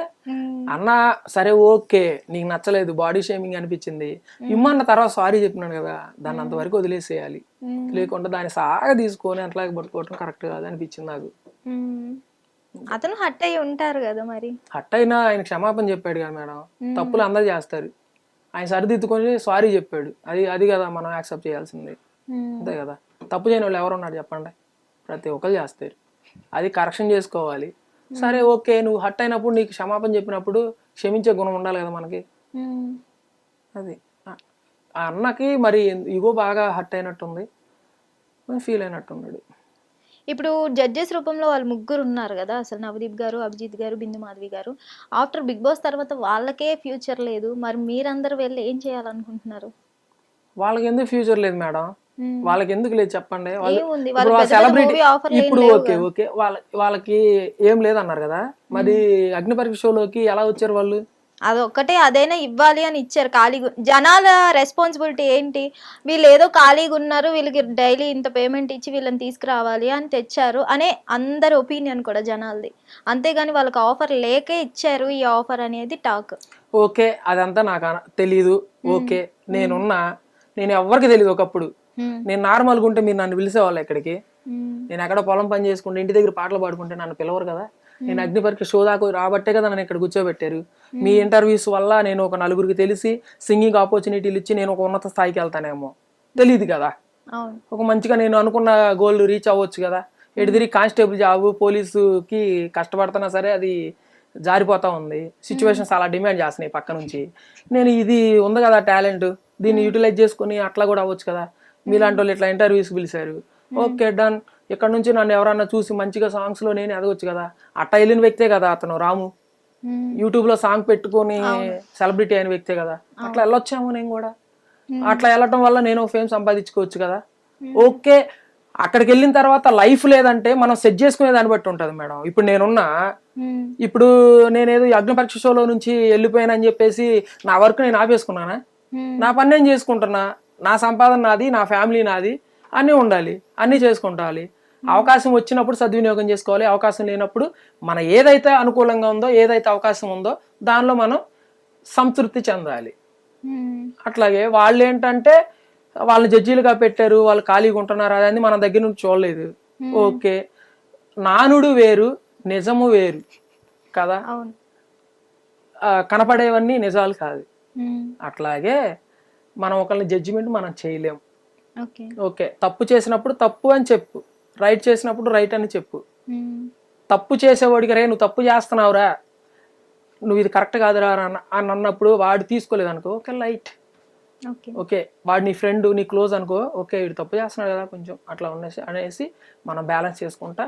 అన్న సరే ఓకే, నీకు నచ్చలేదు, బాడీ షేమింగ్ అనిపించింది, ఇమ్మన్న తర్వాత సారీ చెప్పినాను కదా, దాన్ని అంతవరకు వదిలేసేయాలి. లేకుండా దాన్ని సాగా తీసుకొని అట్లాగే పట్టుకోవడం కరెక్ట్ కాదు అనిపించింది నాకు. అతను హట్ అయ్యి ఉంటారు కదా మరి. హట్ అయినా ఆయన క్షమాపణ చెప్పాడు కదా మేడం, తప్పులు అందరు చేస్తారు, ఆయన సరిదిద్దుకొని సారీ చెప్పాడు. అది కదా మనం యాక్సెప్ట్ చేయాల్సింది, అంతే కదా. తప్పు చేయని వాళ్ళు ఎవరున్నారు చెప్పండి? ప్రతి ఒక్కరు చేస్తారు, అది కరెక్షన్ చేసుకోవాలి. సరే ఓకే, నువ్వు హట్ అయినప్పుడు నీకు క్షమాపణ చెప్పినప్పుడు క్షమించే గుణం ఉండాలి కదా మనకి. అది ఆ అన్నకి మరి ఇగో బాగా హట్ అయినట్టుంది, ఫీల్ అయినట్టున్నాడు. ఇప్పుడు జడ్జెస్ రూపంలో వాళ్ళు ముగ్గురు ఉన్నారు కదా, అసలు నవదీప్ గారు, అభిజిత్ గారు, బిందు మాధవి గారు. ఆఫ్టర్ బిగ్ బాస్ తర్వాత వాళ్ళకే ఫ్యూచర్ లేదు, మరి మీరందరూ వెళ్ళి ఏం చేయాలనుకుంటున్నారు? వాళ్ళకి ఎందుకు ఫ్యూచర్ లేదు మేడం? వాళ్ళకి ఎందుకు లేదు చెప్పండి? సెలబ్రిటీ ఇప్పుడు ఓకే ఓకే వాళ్ళకి ఏం లేదన్నారు కదా, మరి అగ్ని పరీక్ష షోలోకి ఎలా వచ్చారు వాళ్ళు? అదొక్కటే, అదైనా ఇవ్వాలి అని ఇచ్చారు. ఖాళీగా జనాల రెస్పాన్సిబిలిటీ ఏంటి? వీళ్ళు ఏదో ఖాళీగా ఉన్నారు, వీళ్ళకి డైలీ ఇంత పేమెంట్ ఇచ్చి వీళ్ళని తీసుకురావాలి అని తెచ్చారు అనే అందరి ఒపీనియన్ కూడా జనాలది. అంతేగాని వాళ్ళకి ఆఫర్ లేకే ఇచ్చారు ఈ ఆఫర్ అనేది టాక్. ఓకే, అదంతా నాకు తెలీదు. ఓకే, నేను ఎవరికి తెలియదు. ఒకప్పుడు నేను నార్మల్గా ఉంటే మీరు నన్ను పిలిచేవాళ్ళు ఎక్కడికి? నేను ఎక్కడ పొలం పని చేసుకుంటే ఇంటి దగ్గర పాటలు పాడుకుంటే నన్ను పిలవరు కదా. నేను అగ్ని పరీక్ష షో దాకా రాబట్టే కదా నన్ను ఇక్కడ కూర్చోబెట్టారు. మీ ఇంటర్వ్యూస్ వల్ల నేను ఒక నలుగురికి తెలిసి సింగింగ్ ఆపర్చునిటీలు ఇచ్చి నేను ఒక ఉన్నత స్థాయికి వెళ్తానేమో, తెలియదు కదా. ఒక మంచిగా నేను అనుకున్న గోల్ రీచ్ అవ్వచ్చు కదా. ఎడిదిరి కానిస్టేబుల్ జాబ్, పోలీసుకి కష్టపడుతున్నా సరే అది జారిపోతా ఉంది. సిచ్యువేషన్స్ అలా డిమాండ్ చేస్తున్నాయి పక్క నుంచి. నేను ఇది ఉంది కదా టాలెంట్, దీన్ని యూటిలైజ్ చేసుకుని అట్లా కూడా అవ్వచ్చు కదా. మీలాంటి వాళ్ళు ఇట్లా ఇంటర్వ్యూస్ పిలిచారు, ఓకే డన్. ఇక్కడ నుంచి నన్ను ఎవరన్నా చూసి మంచిగా సాంగ్స్ లో నేను ఎదగొచ్చు కదా. అట్లా వెళ్ళిన వ్యక్తే కదా అతను రాము, యూట్యూబ్ లో సాంగ్ పెట్టుకొని సెలబ్రిటీ అయిన వ్యక్తే కదా. అట్లా వెళ్ళొచ్చాము నేను కూడా. అట్లా వెళ్ళటం వల్ల నేను ఫేమ్ సంపాదించుకోవచ్చు కదా. ఓకే, అక్కడికి వెళ్ళిన తర్వాత లైఫ్ లేదంటే మనం సెట్ చేసుకునే దాన్ని బట్టి ఉంటది మేడం. ఇప్పుడు ఇప్పుడు నేనేదో అగ్ని పరీక్ష షోలో నుంచి వెళ్ళిపోయానని చెప్పేసి నా వర్క్ నేను ఆపేసుకున్నానా? నా పని నేను చేసుకుంటున్నా, నా సంపాదన నాది, నా ఫ్యామిలీ నాది, అన్నీ ఉండాలి, అన్నీ చేసుకుంటాలి. అవకాశం వచ్చినప్పుడు సద్వినియోగం చేసుకోవాలి, అవకాశం లేనప్పుడు మన ఏదైతే అనుకూలంగా ఉందో, ఏదైతే అవకాశం ఉందో దానిలో మనం సంతృప్తి చెందాలి. అట్లాగే వాళ్ళు ఏంటంటే వాళ్ళని జడ్జీలుగా పెట్టారు, వాళ్ళు ఖాళీగా ఉంటున్నారు, అదని మన దగ్గర నుంచి చూడలేదు. ఓకే, నానుడు వేరు, నిజము వేరు కదా, కనపడేవన్నీ నిజాలు కాదు. అట్లాగే మనం ఒకళ్ళని జడ్జిమెంట్ మనం చేయలేం. ఓకే, తప్పు చేసినప్పుడు తప్పు అని చెప్పు, రైట్ చేసినప్పుడు రైట్ అని చెప్పు. తప్పు చేసేవాడికి రే నువ్వు తప్పు చేస్తున్నావురా, నువ్వు ఇది కరెక్ట్ కాదురా అని అన్నప్పుడు వాడు తీసుకోలేదు అనుకో, ఓకే లైట్, ఓకే వాడు నీ ఫ్రెండ్, నీ క్లోజ్ అనుకో, ఓకే వీడు తప్పు చేస్తున్నాడు కదా కొంచెం అట్లా అనేసి మనం బ్యాలెన్స్ చేసుకుంటా,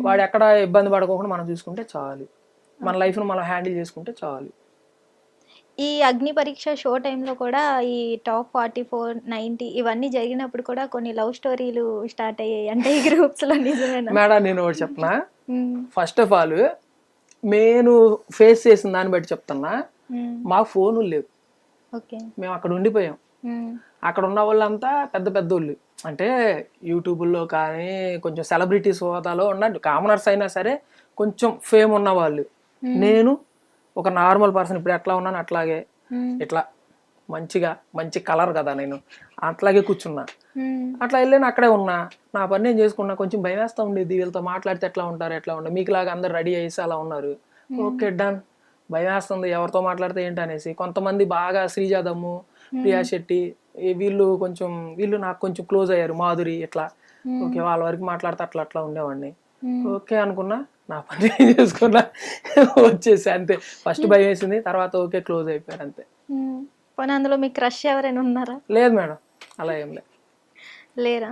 వాడు ఎక్కడ ఇబ్బంది పడుకోకుండా మనం చూసుకుంటే చాలు, మన లైఫ్ను మనం హ్యాండిల్ చేసుకుంటే చాలు. ఈ అగ్ని పరీక్ష షో టైంలో కూడా ఈ టాప్ 44, 90 ఇవన్నీ జరిగినప్పుడు కూడా కొన్ని లవ్ స్టోరీలు స్టార్ట్ అయ్యాయి అంటే ఈ గ్రూప్స్ లో. నిజమేనా మేడం? నేను ఒకటి చెప్పనా, ఫస్ట్ ఆఫ్ ఆల్ నేను ఫేస్ చేసిన దాన్ని బట్టి చెప్తున్నా, మాకు ఫోన్లు లేవు, మేము అక్కడ ఉండిపోయాం. అక్కడ ఉన్న వాళ్ళంతా పెద్ద పెద్ద వాళ్ళు, అంటే యూట్యూబ్లో కానీ కొంచెం సెలబ్రిటీస్ హోదాలో ఉన్న కామనర్స్ అయినా సరే కొంచెం ఫేమ్ ఉన్న వాళ్ళు. నేను ఒక నార్మల్ పర్సన్, ఇప్పుడు ఎట్లా ఉన్నాను అట్లాగే, ఇట్లా మంచి కలర్ కదా నేను, అట్లాగే కూర్చున్నా. అట్లా వెళ్ళాను, అక్కడే ఉన్నా, నా పని నేను చేసుకున్నా. కొంచెం భయం వేస్తూ ఉండేది, వీళ్ళతో మాట్లాడితే ఎట్లా ఉంటారు, మీకులాగా అందరు రెడీ అయ్యేసి అలా ఉన్నారు. ఓకే డన్, భయం వేస్తుంది ఎవరితో మాట్లాడితే ఏంటి అనేసి. కొంతమంది బాగా శ్రీజాదమ్ము, ప్రియా శెట్టి, వీళ్ళు నాకు కొంచెం క్లోజ్ అయ్యారు, మాధురి ఇట్లా. ఓకే, వాళ్ళ వరకు మాట్లాడితే అట్లా ఉండేవాడిని. ఓకే అనుకున్నా, నా పని చేసుకున్నా, వచ్చేసి అంతే. ఫస్ట్ భయం వేసింది, తర్వాత ఓకే క్లోజ్ అయిపోయారు అంతే. అందులో మీ క్రష్ ఎవరైనా ఉన్నారా? లేదు మేడం, అలా ఏం లేదు. లేరా?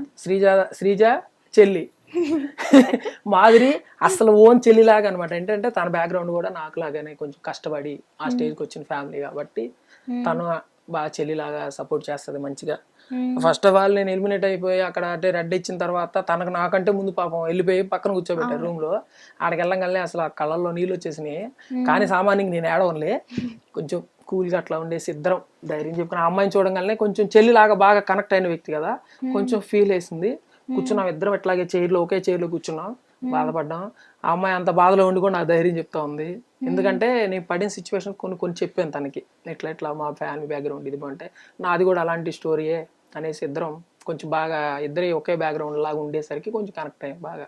శ్రీజ చెల్లి, మాధురి అసలు ఓన్ చెల్లిలాగా అనమాట. ఏంటంటే తన బ్యాక్గ్రౌండ్ కూడా నాకు లాగానే కొంచెం కష్టపడి ఆ స్టేజ్కి వచ్చిన ఫ్యామిలీ కాబట్టి తను బాగా చెల్లిలాగా సపోర్ట్ చేస్తుంది మంచిగా. ఫస్ట్ ఆఫ్ ఆల్ నేను ఎలిమినేట్ అయిపోయి అక్కడ అంటే రెడ్ ఇచ్చిన తర్వాత తనకు నాకంటే ముందు పాపం వెళ్ళిపోయి పక్కన కూర్చోబెట్టారు రూమ్ లో. ఆడికి వెళ్ళంగానే అసలు ఆ కళ్ళల్లో నీళ్ళు వచ్చేసినాయి. కానీ సామాన్యంగా నేను ఏడవనులే, కొంచెం కూల్గా అట్లా ఉండేసి ఇద్దరం ధైర్యం చెప్పుకుని ఆ అమ్మాయిని చూడగానే కొంచెం చెల్లిలాగా బాగా కనెక్ట్ అయిన వ్యక్తి కదా, కొంచెం ఫీల్ వేసింది. కూర్చున్నాం ఇద్దరం ఇట్లాగే చైర్లో, ఒకే చైర్లో కూర్చున్నాం, బాధపడ్డాం. ఆ అమ్మాయి అంత బాధలో ఉండి కూడా నాకు ధైర్యం చెప్తా ఉంది. ఎందుకంటే నేను పడిన సిచ్యువేషన్ కొన్ని చెప్పాను తనకి, ఇట్లా మా ఫ్యామిలీ బ్యాక్గ్రౌండ్ ఇది అంటే నాది కూడా అలాంటి స్టోరీయే అనేసి ఇద్దరం కొంచెం బాగా ఇద్దరే ఒకే బ్యాక్గ్రౌండ్ లాగా ఉండేసరికి కొంచెం కనెక్ట్ అయ్యాం బాగా.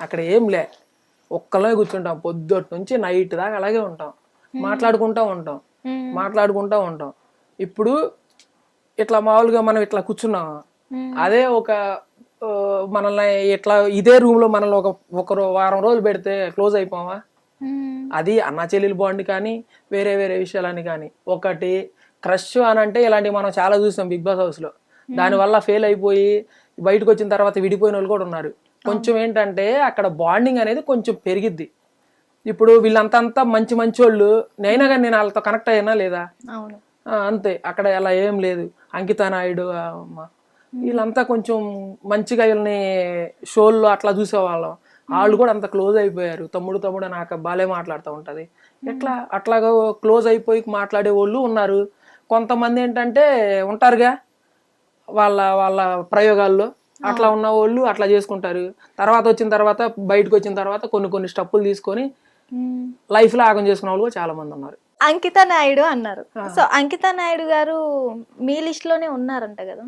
అక్కడ ఏం లే, ఒక్కలే కూర్చుంటాం పొద్దుటి నుంచి నైట్ దాకా అలాగే ఉంటాం, మాట్లాడుకుంటా ఉంటాం. ఇప్పుడు ఇట్లా మామూలుగా మనం ఇట్లా కూర్చున్నాం, అదే ఒక మనల్ని ఇట్లా ఇదే రూమ్ లో మనల్ని ఒక వారం రోజులు పెడితే క్లోజ్ అయిపోవా? అది అన్నా చెల్లెలు బాండ్ కానీ వేరే విషయాలని కానీ. ఒకటి క్రష్ అని అంటే ఇలాంటివి మనం చాలా చూసాం బిగ్ బాస్ హౌస్ లో. దానివల్ల ఫెయిల్ అయిపోయి బయటకు వచ్చిన తర్వాత విడిపోయిన వాళ్ళు కూడా ఉన్నారు. కొంచెం ఏంటంటే అక్కడ బాండింగ్ అనేది కొంచెం పెరిగిద్ది. ఇప్పుడు వీళ్ళంతా మంచి వాళ్ళు, నైనా కానీ నేను వాళ్ళతో కనెక్ట్ అయ్యానా లేదా? అంతే. అక్కడ అలా ఏం లేదు. అంకితా నాయుడు వీళ్ళంతా కొంచెం మంచిగా వీళ్ళని షోల్లో అట్లా చూసేవాళ్ళం, వాళ్ళు కూడా అంత క్లోజ్ అయిపోయారు. తమ్ముడు నాకు బాలే మాట్లాడుతూ ఉంటది. అట్లాగా క్లోజ్ అయిపోయి మాట్లాడే వాళ్ళు ఉన్నారు. కొంతమంది ఏంటంటే ఉంటారుగా వాళ్ళ ప్రయోగాల్లో అట్లా ఉన్న వాళ్ళు అట్లా చేసుకుంటారు. వచ్చిన తర్వాత బయటకు వచ్చిన తర్వాత కొన్ని స్టెప్పులు తీసుకొని లైఫ్ లో ఆగం చేసుకున్న వాళ్ళు చాలా మంది ఉన్నారు. అంకితా నాయుడు అన్నారు. సో అంకితా నాయుడు గారు మీ లిస్ట్ లోనే ఉన్నారంట కదా,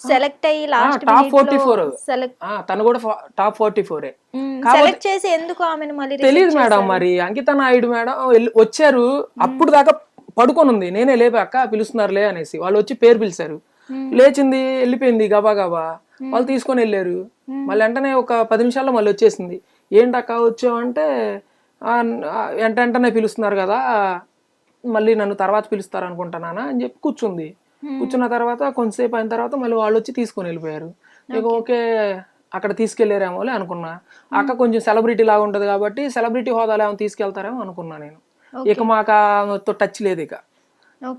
సెలెక్ట్ అయ్యి లాస్ట్ టాప్ 44. తను కూడా టాప్ 44. సెలెక్ట్ చేసి ఎందుకు ఆమెను మళ్ళీ తెలియదు మేడం. మరి అంకితా నాయుడు మేడం వచ్చారు, అప్పుడు దాకా పడుకొని ఉంది. నేనే లేపాక పిలుస్తున్నారులే అనేసి వాళ్ళు వచ్చి పేరు పిలిచారు. లేచింది, వెళ్ళిపోయింది గబా. వాళ్ళు తీసుకొని వెళ్ళారు. మళ్ళీ వెంటనే ఒక 10 నిమిషాల్లో మళ్ళీ వచ్చేసింది. ఏంటక్క వచ్చావంటే వెంటనే పిలుస్తున్నారు కదా, మళ్ళీ నన్ను తర్వాత పిలుస్తారు అనుకుంటున్నానా అని చెప్పి కూర్చుంది. కూర్చున్న తర్వాత కొంతసేపు అయిన తర్వాత మళ్ళీ వాళ్ళు వచ్చి తీసుకొని వెళ్ళిపోయారు. ఇక ఓకే అక్కడ తీసుకెళ్లారేమో అనుకున్నా. అక్క కొంచెం సెలబ్రిటీ లాగా ఉంటది కాబట్టి సెలబ్రిటీ హోదాలో ఏమో తీసుకెళ్తారేమో అనుకున్నా నేను. ఇక మాకు టచ్ లేదు. ఇక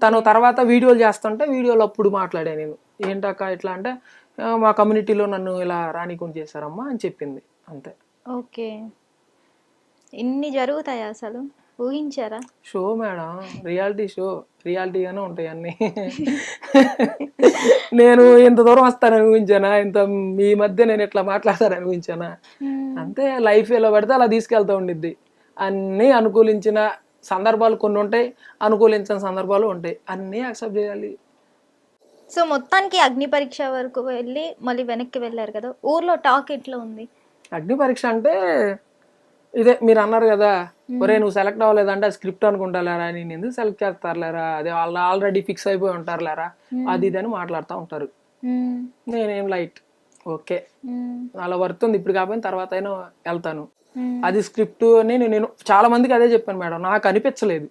తను తర్వాత వీడియోలు చేస్తుంటే వీడియోలు అప్పుడు మాట్లాడా నేను, ఏంటక్క ఇట్లా అంటే మా కమ్యూనిటీలో నన్ను ఇలా రానికుండా చేశారమ్మా అని చెప్పింది. అంతే. ఓకే, ఇన్ని జరుగుతాయి అసలు? ఊహించారా? షో మేడం, రియాలిటీ షో, రియాలిటీగానే ఉంటాయి అన్ని. నేను ఇంత దూరం వస్తానని ఊహించానా? ఇంత మీ మధ్య నేను ఇట్లా మాట్లాడతానని ఊహించానా? అంతే, లైఫ్ ఎలా పడితే అలా తీసుకెళ్తా ఉండిద్ది. అన్నీ అనుకూలించిన సందర్భాలు కొన్ని ఉంటాయి, అనుకూలించిన సందర్భాలు ఉంటాయి, అన్నీ యాక్సెప్ట్ చేయాలి. సో మొత్తానికి అగ్ని పరీక్ష వరకు వెళ్ళి మళ్ళీ వెనక్కి వెళ్ళారు కదా, ఊర్లో టాక్ ఎట్లా ఉంది? అగ్ని పరీక్ష అంటే ఇదే మీరు అన్నారు కదా, ఒరే నువ్వు సెలెక్ట్ అవ్వలేదంటే స్క్రిప్ట్ అనుకుంటారా, నేను ఎందుకు సెలెక్ట్ చేస్తారులేరా, అదే వాళ్ళు ఆల్రెడీ ఫిక్స్ అయిపోయి ఉంటారులేరా, అది ఇది అని మాట్లాడుతూ ఉంటారు. నేనేం లైట్, ఓకే అలా వర్తుంది, ఇప్పుడు కాకపోయినా తర్వాత అయినా వెళ్తాను. అది స్క్రిప్ట్ అని నేను చాలా మందికి అదే చెప్పాను మేడం, నాకు అనిపించలేదు.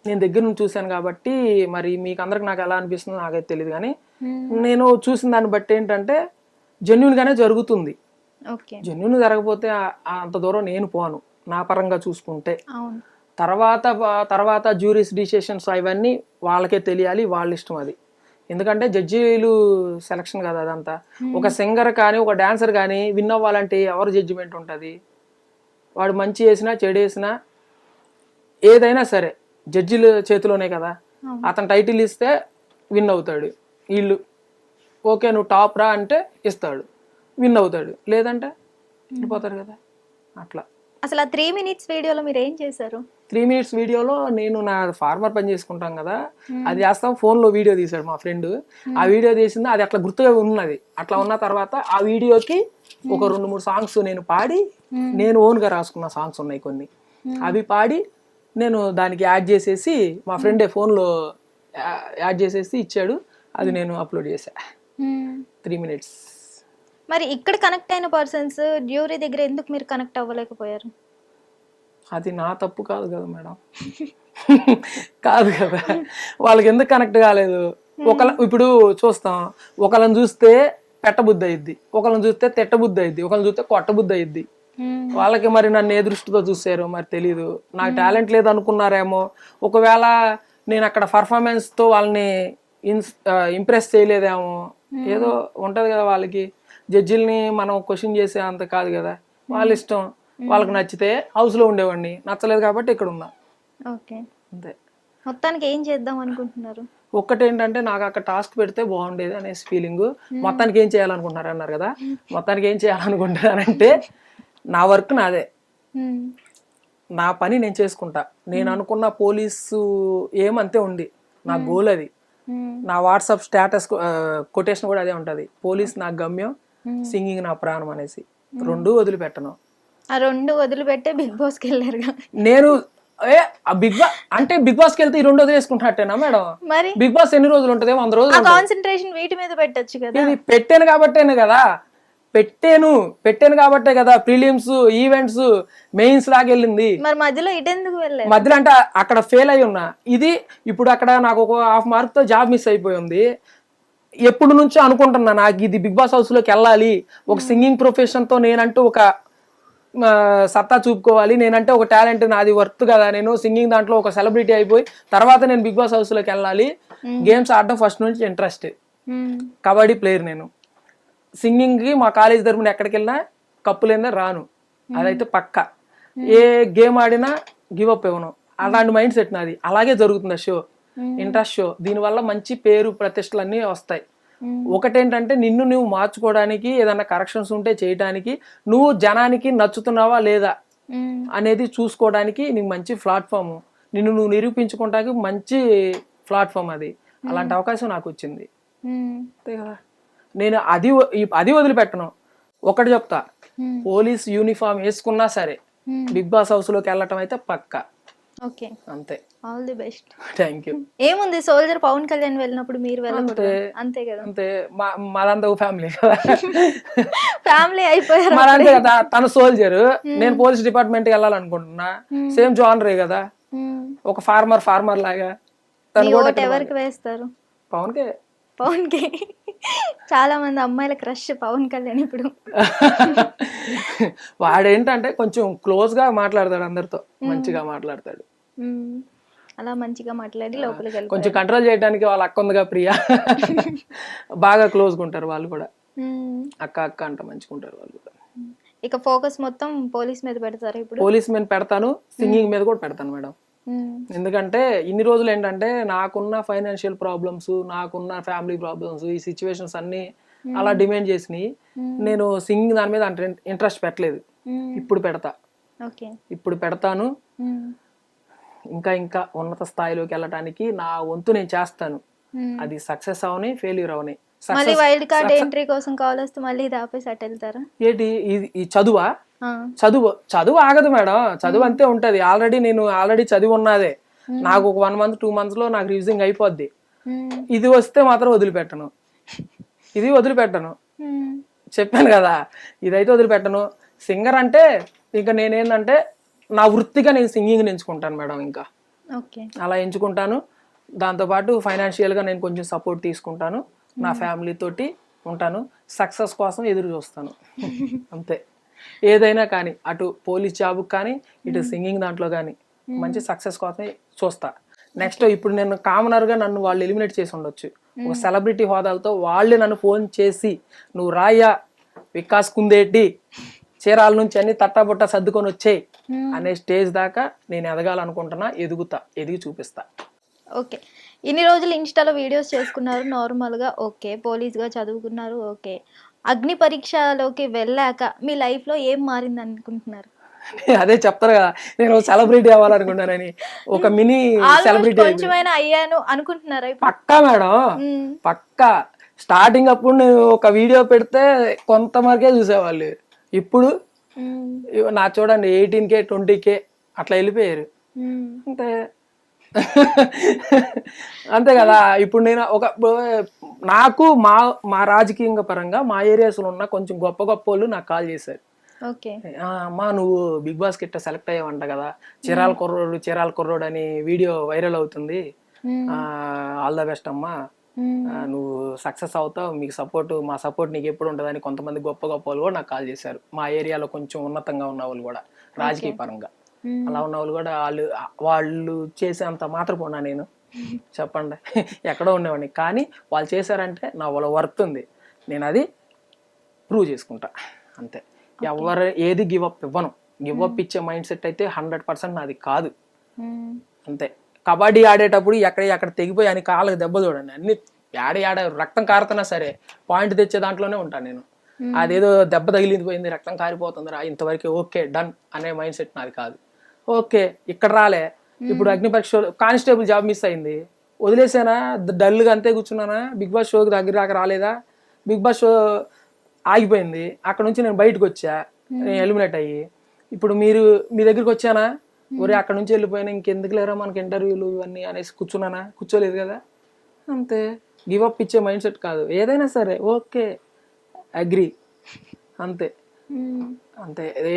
నేను దగ్గర నుంచి చూశాను కాబట్టి మరి మీకు అందరికి నాకు ఎలా అనిపిస్తుందో నాకైతే తెలియదు, కానీ నేను చూసిన దాన్ని బట్టి ఏంటంటే జెన్యున్ గానే జరుగుతుంది. జెన్యున్ జరగకపోతే అంత దూరం నేను పోను, నా పరంగా చూసుకుంటే. తర్వాత జ్యూరీస్ డిసిషన్స్ అవన్నీ వాళ్ళకే తెలియాలి, వాళ్ళ ఇష్టం అది. ఎందుకంటే జడ్జీలు సెలక్షన్ కదా అదంతా. ఒక సింగర్ కానీ ఒక డాన్సర్ కానీ విన్ అవ్వాలంటే ఎవరు జడ్జిమెంట్ ఉంటుంది? వాడు మంచి చేసినా చెడు వేసినా ఏదైనా సరే జడ్జిల చేతిలోనే కదా. అతను టైటిల్ ఇస్తే విన్ అవుతాడు, వీళ్ళు ఓకే నువ్వు టాప్ రా అంటే ఇస్తాడు, విన్ అవుతాడు, లేదంటే వెళ్ళిపోతారు కదా. అట్లా అసలు ఆ 3 minutes వీడియోలో మీరు ఏం చేశారు? 3 minutes వీడియోలో నేను నా ఫార్మర్ పని చేసుకుంటాం కదా, అది చేస్తాం. ఫోన్లో వీడియో తీశాడు మా ఫ్రెండ్, ఆ వీడియో తీసింది అది అట్లా గుర్తుగా ఉన్నది. అట్లా ఉన్న తర్వాత ఆ వీడియోకి ఒక 2-3 సాంగ్స్ నేను పాడి, నేను ఓన్గా రాసుకున్న సాంగ్స్ ఉన్నాయి కొన్ని, అవి పాడి నేను దానికి యాడ్ చేసేసి మా ఫ్రెండే ఫోన్లో యాడ్ చేసేసి ఇచ్చాడు, అది నేను అప్లోడ్ చేశా. 3 minutes. మరి ఇక్కడ కనెక్ట్ అయిన పర్సన్స్ డ్యూరీ దగ్గర ఎందుకు మీరు కనెక్ట్ అవ్వలేకపోయారు? అది నా తప్పు కాదు కదా మేడం. కాదు కదా, వాళ్ళకి ఎందుకు కనెక్ట్ కాలేదు? ఇప్పుడు చూస్తాం, ఒకళ్ళని చూస్తే పెట్టబుద్ధి అయ్యిద్ది, ఒకళ్ళని చూస్తే తిట్టబుద్ధి అయ్యిద్ది, ఒకళ్ళని చూస్తే కొట్టబుద్ధి అయ్యిద్ది. వాళ్ళకి మరి నన్ను ఏ దృష్టితో చూసారో మరి తెలీదు. నాకు టాలెంట్ లేదు అనుకున్నారేమో. ఒకవేళ నేను అక్కడ పర్ఫార్మెన్స్ తో వాళ్ళని ఇంప్రెస్ చేయలేదేమో, ఏదో ఉంటది కదా వాళ్ళకి. జడ్జిల్ని మనం క్వశ్చన్ చేసే అంత కాదు కదా, వాళ్ళ ఇష్టం. వాళ్ళకి నచ్చితే హౌస్ లో ఉండేవాడిని, నచ్చలేదు కాబట్టి ఇక్కడ ఉన్నా. అంతే. మొత్తానికి ఏం చేద్దాం అనుకుంటున్నారు? ఒక్కటేంటంటే నాకు అక్కడ టాస్క్ పెడితే బాగుండేది అనేసి ఫీలింగ్. మొత్తానికి ఏం చేయాలనుకుంటున్నారు అన్నారు కదా, మొత్తానికి ఏం చేయాలనుకుంటున్నానంటే నా వర్క్ నాదే, నా పని నేను చేసుకుంటా. నేను అనుకున్న పోలీసు ఏమంతే ఉంది, నా గోల్ అది. నా వాట్సాప్ స్టేటస్ కొటేషన్ కూడా అదే ఉంటది, పోలీస్ నా గమ్యం, సింగింగ్ నా ప్రాణం అనేసి. 2 వదిలిపెట్టను. ఆ 2 వదిలిపెట్టే బిగ్ బాస్ కి వెళ్ళారు. నేను బిగ్ బాస్ అంటే బిగ్ బాస్ కి వెళ్తే ఈ 2 వదిలేసుకుంటున్నట్టేనా మేడం? మరి బిగ్ బాస్ ఎన్ని రోజులు ఉంటది? 100 రోజులు. కాన్సన్ట్రేషన్ వీటి మీద పెట్టొచ్చు కదా. ఇది పెట్టాను కాబట్టేనే కదా, పెట్టాను కాబట్టే కదా ప్రిలిమ్స్, ఈవెంట్స్, మెయిన్స్ దాకా వెళ్ళింది. మరి మధ్యలో ఇటెందుకు వెళ్ళారు? మధ్యలో అంటే అక్కడ ఫెయిల్ అయి ఉన్నా. ఇది ఇప్పుడు అక్కడ నాకు ఒక 1/2 మార్క్ తో జాబ్ మిస్ అయిపోయింది. ఎప్పుడు నుంచో అనుకుంటున్నా నాకు ఇది బిగ్ బాస్ హౌస్ లోకి వెళ్ళాలి, ఒక సింగింగ్ ప్రొఫెషన్ తో నేనంటూ ఒక సత్తా చూపుకోవాలి, నేనంటే ఒక టాలెంట్ నాది వర్త్ కదా, నేను సింగింగ్ దాంట్లో ఒక సెలబ్రిటీ అయిపోయి తర్వాత నేను బిగ్ బాస్ హౌస్ లోకి వెళ్ళాలి. గేమ్స్ ఆడడం ఫస్ట్ నుంచి ఇంట్రెస్ట్, కబడ్డీ ప్లేయర్ నేను. సింగింగ్ కి మా కాలేజ్ తరపున ఎక్కడికి వెళ్ళినా కప్పులేదా రాను, అదైతే పక్క. ఏ గేమ్ ఆడినా గివ్ అప్ ఇవ్వను, అలాంటి మైండ్ సెట్ నాది. అలాగే జరుగుతుంది షో, ఇంట్రెస్ట్ షో. దీనివల్ల మంచి పేరు ప్రతిష్టలు అన్నీ వస్తాయి. ఒకటేంటంటే నిన్ను నువ్వు మార్చుకోవడానికి, ఏదన్నా కరెక్షన్స్ ఉంటే చేయడానికి, నువ్వు జనానికి నచ్చుతున్నావా లేదా అనేది చూసుకోవడానికి నీకు మంచి ప్లాట్ఫామ్, నిన్ను నువ్వు నిరూపించుకోవడానికి మంచి ప్లాట్ఫామ్ అది. అలాంటి అవకాశం నాకు వచ్చింది, అంతే కదా. నేను అది వదిలిపెట్టను. ఒకటి చెప్తా, పోలీస్ యూనిఫామ్ వేసుకున్నా సరే బిగ్ బాస్ హౌస్ లోకి వెళ్ళటం అయితే పక్కా. ఓకే, అంతే. All the best. Thank you. ఏముంది, సోల్జర్ పవన్ కళ్యాణ్ వెళ్ళినప్పుడు మీరు వెళ్ళకూడదు, అంతే కదా. అంతే, మాదంతా ఫ్యామిలీ కదా, ఫ్యామిలీ అయిపోయారు మరంతే కదా. తను సోల్జర్, నేను పోలీస్ డిపార్ట్మెంట్ కి వెళ్ళాలనుకుంటున్నా, సేమ్ జానరే కదా. ఒక ఫార్మర్ లాగా. ఎవరికి వేస్తారు? పవన్ కి చాలా మంది అమ్మాయిల క్రష్ పవన్ కళ్యాణ్ ఇప్పుడు. వాడేంటంటే కొంచెం క్లోజ్ గా మాట్లాడతాడు, అందరితో మంచిగా మాట్లాడతాడు. అలా మంచిగా మాట్లాడి లోపలికి వెళ్ళి కొంచెం కంట్రోల్ చేయడానికి వాళ్ళ అక్క ఉందిగా ప్రియా, బాగా క్లోజ్ గా ఉంటారు వాళ్ళు కూడా. అక్క అంట మంచిగా ఉంటారు వాళ్ళు కూడా. ఇక ఫోకస్ మొత్తం పోలీస్ మీద పెడతారు ఇప్పుడు. పోలీస్ మీద పెడతాను, సింగింగ్ మీద కూడా పెడతాను మేడం. ఎందుకంటే ఇన్ని రోజులు ఏంటంటే నాకున్న ఫైనాన్షియల్ ప్రాబ్లమ్స్, నాకున్న ఫ్యామిలీ ప్రాబ్లమ్స్, ఈ సిచ్యువేషన్స్ అన్ని అలా డిమాండ్ చేసినాయి. నేను సింగింగ్ దాని మీద అంత ఇంట్రెస్ట్ పెట్టలేదు. ఇప్పుడు పెడతా, ఇప్పుడు పెడతాను. ఇంకా ఇంకా ఉన్నత స్థాయిలోకి వెళ్ళటానికి నా వంతు నేను చేస్తాను. అది సక్సెస్ అవని ఫెయిల్యూర్ అవని. మళ్ళీ వైల్డ్ కార్డ్ ఎంట్రీ కోసం కాల్ వస్తే మళ్ళీ ఇది ఆపేసి అటు వెళ్తారా? ఏంటి ఈ చదువా? చదువు ఆగదు మేడం, చదువు అంతే ఉంటది. ఆల్రెడీ చదివి ఉన్నదే. నాకు ఒక 1 month 2 months లో నాకు రివిజింగ్ అయిపోద్ది. ఇది వస్తే మాత్రం వదిలిపెట్టను, ఇది వదిలిపెట్టను. చెప్పాను కదా, ఇదైతే వదిలిపెట్టను. సింగర్ అంటే ఇంకా నేనేంటంటే నా వృత్తిగా నేను సింగింగ్ ఎంచుకుంటాను మేడం. ఇంకా అలా ఎంచుకుంటాను. దాంతోపాటు ఫైనాన్షియల్గా నేను కొంచెం సపోర్ట్ తీసుకుంటాను. నా ఫ్యామిలీ తోటి ఉంటాను. సక్సెస్ కోసం ఎదురు చూస్తాను అంతే. ఏదైనా కానీ, అటు పోలీస్ జాబ్కి కానీ, ఇటు సింగింగ్ దాంట్లో కానీ మంచి సక్సెస్ కోసం చూస్తా. నెక్స్ట్ ఇప్పుడు నేను కామనర్గా నన్ను వాళ్ళు ఎలిమినేట్ చేసి ఉండొచ్చు. ఒక సెలబ్రిటీ హోదాలతో వాళ్ళే నన్ను ఫోన్ చేసి నువ్వు రాయ్యా వికాస్ కుందేటి చీరాల నుంచి అన్ని తట్టాబుట్ట సర్దుకొని వచ్చేయి అనే స్టేజ్ దాకా నేను ఎదగాలనుకుంటున్నా. ఎదిగి చూపిస్తా. ఓకే, ఇన్ని రోజులు ఇన్స్టాలో వీడియోస్ చేసుకున్నారు నార్మల్గా, ఓకే. పోలీస్గా చదువుకున్నారు, ఓకే. అగ్ని పరీక్షలోకి వెళ్ళాక మీ లైఫ్లో ఏం మారింది అనుకుంటున్నారు? అదే చెప్తారు కదా, నేను సెలబ్రిటీ అవ్వాలనుకుంటానని. ఒక మినీ సెలబ్రిటీ కొంచెమైనా అయ్యాను అనుకుంటున్నారా? పక్కా మేడం, పక్కా. స్టార్టింగ్ అప్పుడు నేను ఒక వీడియో పెడితే కొంతవరకే చూసేవాళ్ళు. ఇప్పుడు నా చూడండి 18K 20K అట్లా వెళ్ళిపోయారు. అంటే అంతే కదా. ఇప్పుడు నేను నాకు మా రాజకీయ పరంగా మా ఏరియాస్లో ఉన్న కొంచెం గొప్ప వాళ్ళు నాకు కాల్ చేశారు. అమ్మా నువ్వు బిగ్ బాస్ కిట్ట సెలెక్ట్ అయ్యావంట కదా, చీరాల కుర్రోడు అని వీడియో వైరల్ అవుతుంది, ఆల్ ద బెస్ట్ అమ్మా, నువ్వు సక్సెస్ అవుతావు, మీకు మా సపోర్ట్ నీకు ఎప్పుడు ఉంటుందని కొంతమంది గొప్ప వాళ్ళు కూడా నాకు కాల్ చేశారు. మా ఏరియాలో కొంచెం ఉన్నతంగా ఉన్న వాళ్ళు కూడా, రాజకీయ పరంగా అలా ఉన్న వాళ్ళు కూడా, వాళ్ళు చేసేంత మాత్రపోనా నేను చెప్పండి, ఎక్కడో ఉండేవాడిని. కానీ వాళ్ళు చేశారంటే నా వాళ్ళ వర్త్ ఉంది, నేను అది ప్రూవ్ చేసుకుంటా అంతే. ఎవరు ఏది గివప్ ఇవ్వను. గివప్ ఇచ్చే మైండ్ సెట్ అయితే 100% నాది కాదు అంతే. కబడ్డీ ఆడేటప్పుడు ఎక్కడ తెగిపోయి అని కాళ్ళకి దెబ్బ చూడండి, అన్ని ఆడ రక్తం కారుతున్నా సరే పాయింట్ తెచ్చే దాంట్లోనే ఉంటాను నేను. అదేదో దెబ్బ తగిలిపోయింది రక్తం కారిపోతుంది ఇంతవరకు ఓకే డన్ అనే మైండ్ సెట్ నాది కాదు. ఓకే ఇక్కడ రాలే, ఇప్పుడు అగ్ని పరీక్ష కానిస్టేబుల్ జాబ్ మిస్ అయింది, వదిలేసానా డల్గా అంతే కూర్చున్నానా? బిగ్ బాస్ షోకి దగ్గర దాకా రాలేదా? బిగ్ బాస్ షో ఆగిపోయింది, అక్కడ నుంచి నేను బయటకు వచ్చా, నేను ఎలిమినేట్ అయ్యి. ఇప్పుడు మీ దగ్గరికి వచ్చానా, ఒరే అక్కడ నుంచి వెళ్ళిపోయినా ఇంకెందుకు లేరా మనకి ఇంటర్వ్యూలు ఇవన్నీ అనేసి కూర్చోలేదు కదా అంతే. గివప్ ఇచ్చే మైండ్ సెట్ కాదు. ఏదైనా సరే ఓకే అగ్రి అంతే.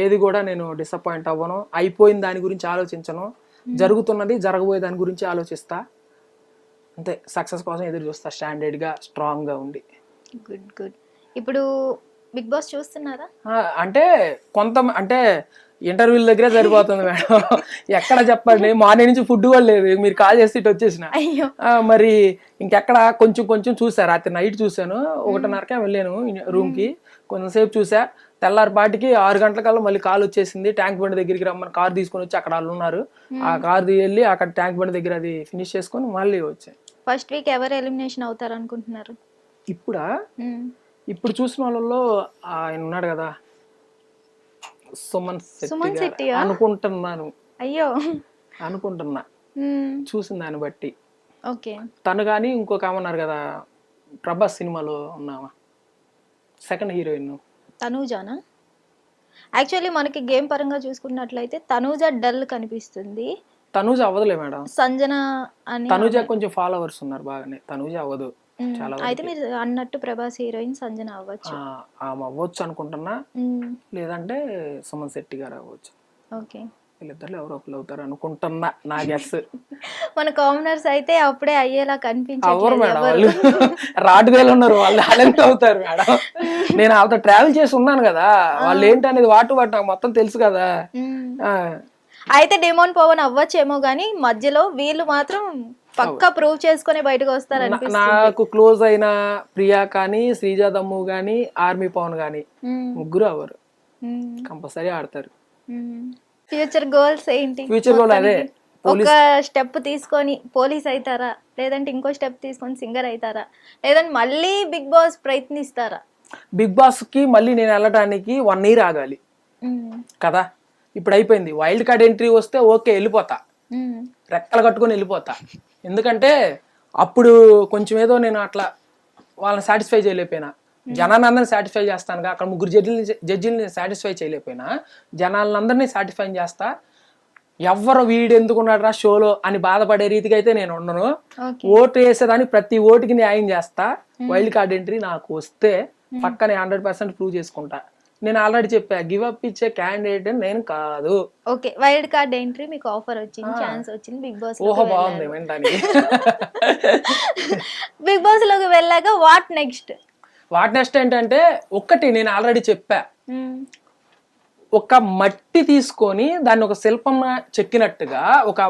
ఏది కూడా నేను డిసప్పాయింట్ అవ్వను. అయిపోయిన దాని గురించి ఆలోచించను, జరుగుతున్నది జరగబోయే దాని గురించి ఆలోచిస్తా అంతే. సక్సెస్ కోసం ఎదురు చూస్తా స్టాండర్డ్గా, స్ట్రాంగ్గా ఉండి. గుడ్. ఇప్పుడు బిగ్ బాస్ చూస్తున్నారా? అంటే అంటే ఇంటర్వ్యూల దగ్గరే సరిపోతుంది మేడం. ఎక్కడ చెప్పండి, మార్నింగ్ నుంచి ఫుడ్ కూడా లేదు, మీరు కాల్ చేసి ఇటు వచ్చేసిన. మరి ఇంకెక్కడ కొంచెం చూసా, రాత్రి నైట్ చూసాను, 1:30కే వెళ్ళాను రూమ్కి, కొంచెంసేపు చూసా. తెల్లారిపాటికి 6 గంటలకల్లా మళ్ళీ కాల్ వచ్చేసింది, ట్యాంక్ బండి దగ్గరికి రమ్మని కార్ తీసుకొని వచ్చి అక్కడ వాళ్ళు ఉన్నారు. ఆ కార్ వెళ్ళి అక్కడ ట్యాంక్ బండి దగ్గర అది ఫినిష్ చేసుకొని మళ్ళీ వచ్చాయి. ఫస్ట్ వీక్ ఎవరు ఎలిమినేషన్ అవుతారు అనుకుంటున్నారు? ఇప్పుడు చూసిన వాళ్ళలో ఆయన ఉన్నాడు కదా, సుమన్ శెట్టి అనుకుంటున్నాను. అయ్యో అనుకుంటున్నా చూసిన దాన్ని బట్టి. ఓకే, తను కానీ ఇంకొక ఉన్నారు కదా ప్రభాస్ సినిమాలో ఉన్నావా సెకండ్ హీరోయిన్ తనూజానా? యాక్చువల్లీ మనకి గేమ్ పరంగా చూసుకున్నట్లయితే తనూజ డల్ కనిపిస్తుంది. తనూజ అవ్వదులే మేడం. సంజన అని తనూజ కొంచెం ఫాలోవర్స్ ఉన్నారు బాగానే, తనూజ అవ్వదు. అయితే మీరు అన్నట్టు ప్రభాస్ హీరోయిన్ సంజన అవ్వచ్చు. ఆమె అవ్వచ్చు అనుకుంటున్నా, లేదంటే సుమన్ శెట్టి గారు అవ్వచ్చు. ఓకే, వీళ్ళిద్దరు ఎవరో ఒకరు అవుతారు అనుకుంటున్నా, నా గెస్. మన కామనర్స్ అయితే అప్పుడే అయ్యేలా కనిపించారు మేడం. వాళ్ళు రాటువేలు ఉన్నారు, వాళ్ళు అలాంటి అవుతారు మేడం. నేను వాళ్ళతో ట్రావెల్ చేసి ఉన్నాను కదా, వాళ్ళు ఏంటి అనేది వాటు నాకు మొత్తం తెలుసు కదా. అయితే డెమోన్ పవన్ అవ్వచ్చేమో గానీ మధ్యలో వీళ్ళు మాత్రం పక్కా ప్రూవ్ చేసుకుని బయటకు వస్తారు. నాకు క్లోజ్ అయిన ప్రియా కానీ, శ్రీజా దమ్ము గానీ, ఆర్మీ పవన్ గానీ ముగ్గురు అవ్వరు. కంపల్సరీ ఆడతారు. ఫ్యూచర్ గోల్స్ ఏంటి? ఫ్యూచర్ గోల్ అదే, ఒక స్టెప్ తీసుకొని పోలీస్ అవుతారా, లేదంటే ఇంకో స్టెప్ తీసుకొని సింగర్ అవుతారా, లేదంటే మళ్ళీ బిగ్ బాస్ ప్రయత్నిస్తారా? బిగ్ బాస్ కి మళ్ళీ నేను వెళ్ళడానికి 1 year ఆగాలి కదా. ఇప్పుడు అయిపోయింది, వైల్డ్ కార్డ్ ఎంట్రీ వస్తే ఓకే వెళ్ళిపోతా, రెక్కలు కట్టుకొని వెళ్ళిపోతా. ఎందుకంటే అప్పుడు కొంచెం ఏదో నేను అట్లా వాళ్ళని సాటిస్ఫై చేయలేకపోయినా, జనాన్ని అందరినీ సాటిస్ఫై చేస్తానుగా. అక్కడ 3 జడ్జిల్ని సాటిస్ఫై చేయలేకపోయినా జనాలందరినీ సాటిస్ఫై చేస్తా. ఎవరు వీడు ఎందుకున్నాడు రా షోలో అని బాధపడే రీతికి అయితే నేను ఉండను. ఓటు వేసేదాన్ని ప్రతి ఓటుకి న్యాయం చేస్తా. వైల్డ్ కార్డ్ ఎంట్రీ నాకు వస్తే పక్క 100% ప్రూవ్ చేసుకుంటా. నేను ఆల్రెడీ చెప్పా, గివ్ అప్ ఇచ్చే క్యాండిడేట్ నేను కాదు. ఓకే, వైల్డ్ కార్డ్ ఎంట్రీ మీకు ఆఫర్ వచ్చింది, ఛాన్స్ వచ్చింది బిగ్ బాస్. ఓహో బాగుంది వినడానికి. బిగ్ బాస్ లోకి వెళ్ళాక వాట్ నెక్స్ట్ ఏంటంటే ఒక్కటి నేను ఆల్రెడీ చెప్పా, ఒక మట్టి తీసుకొని దాన్ని ఒక శిల్పం చెక్కినట్టుగా, ఒక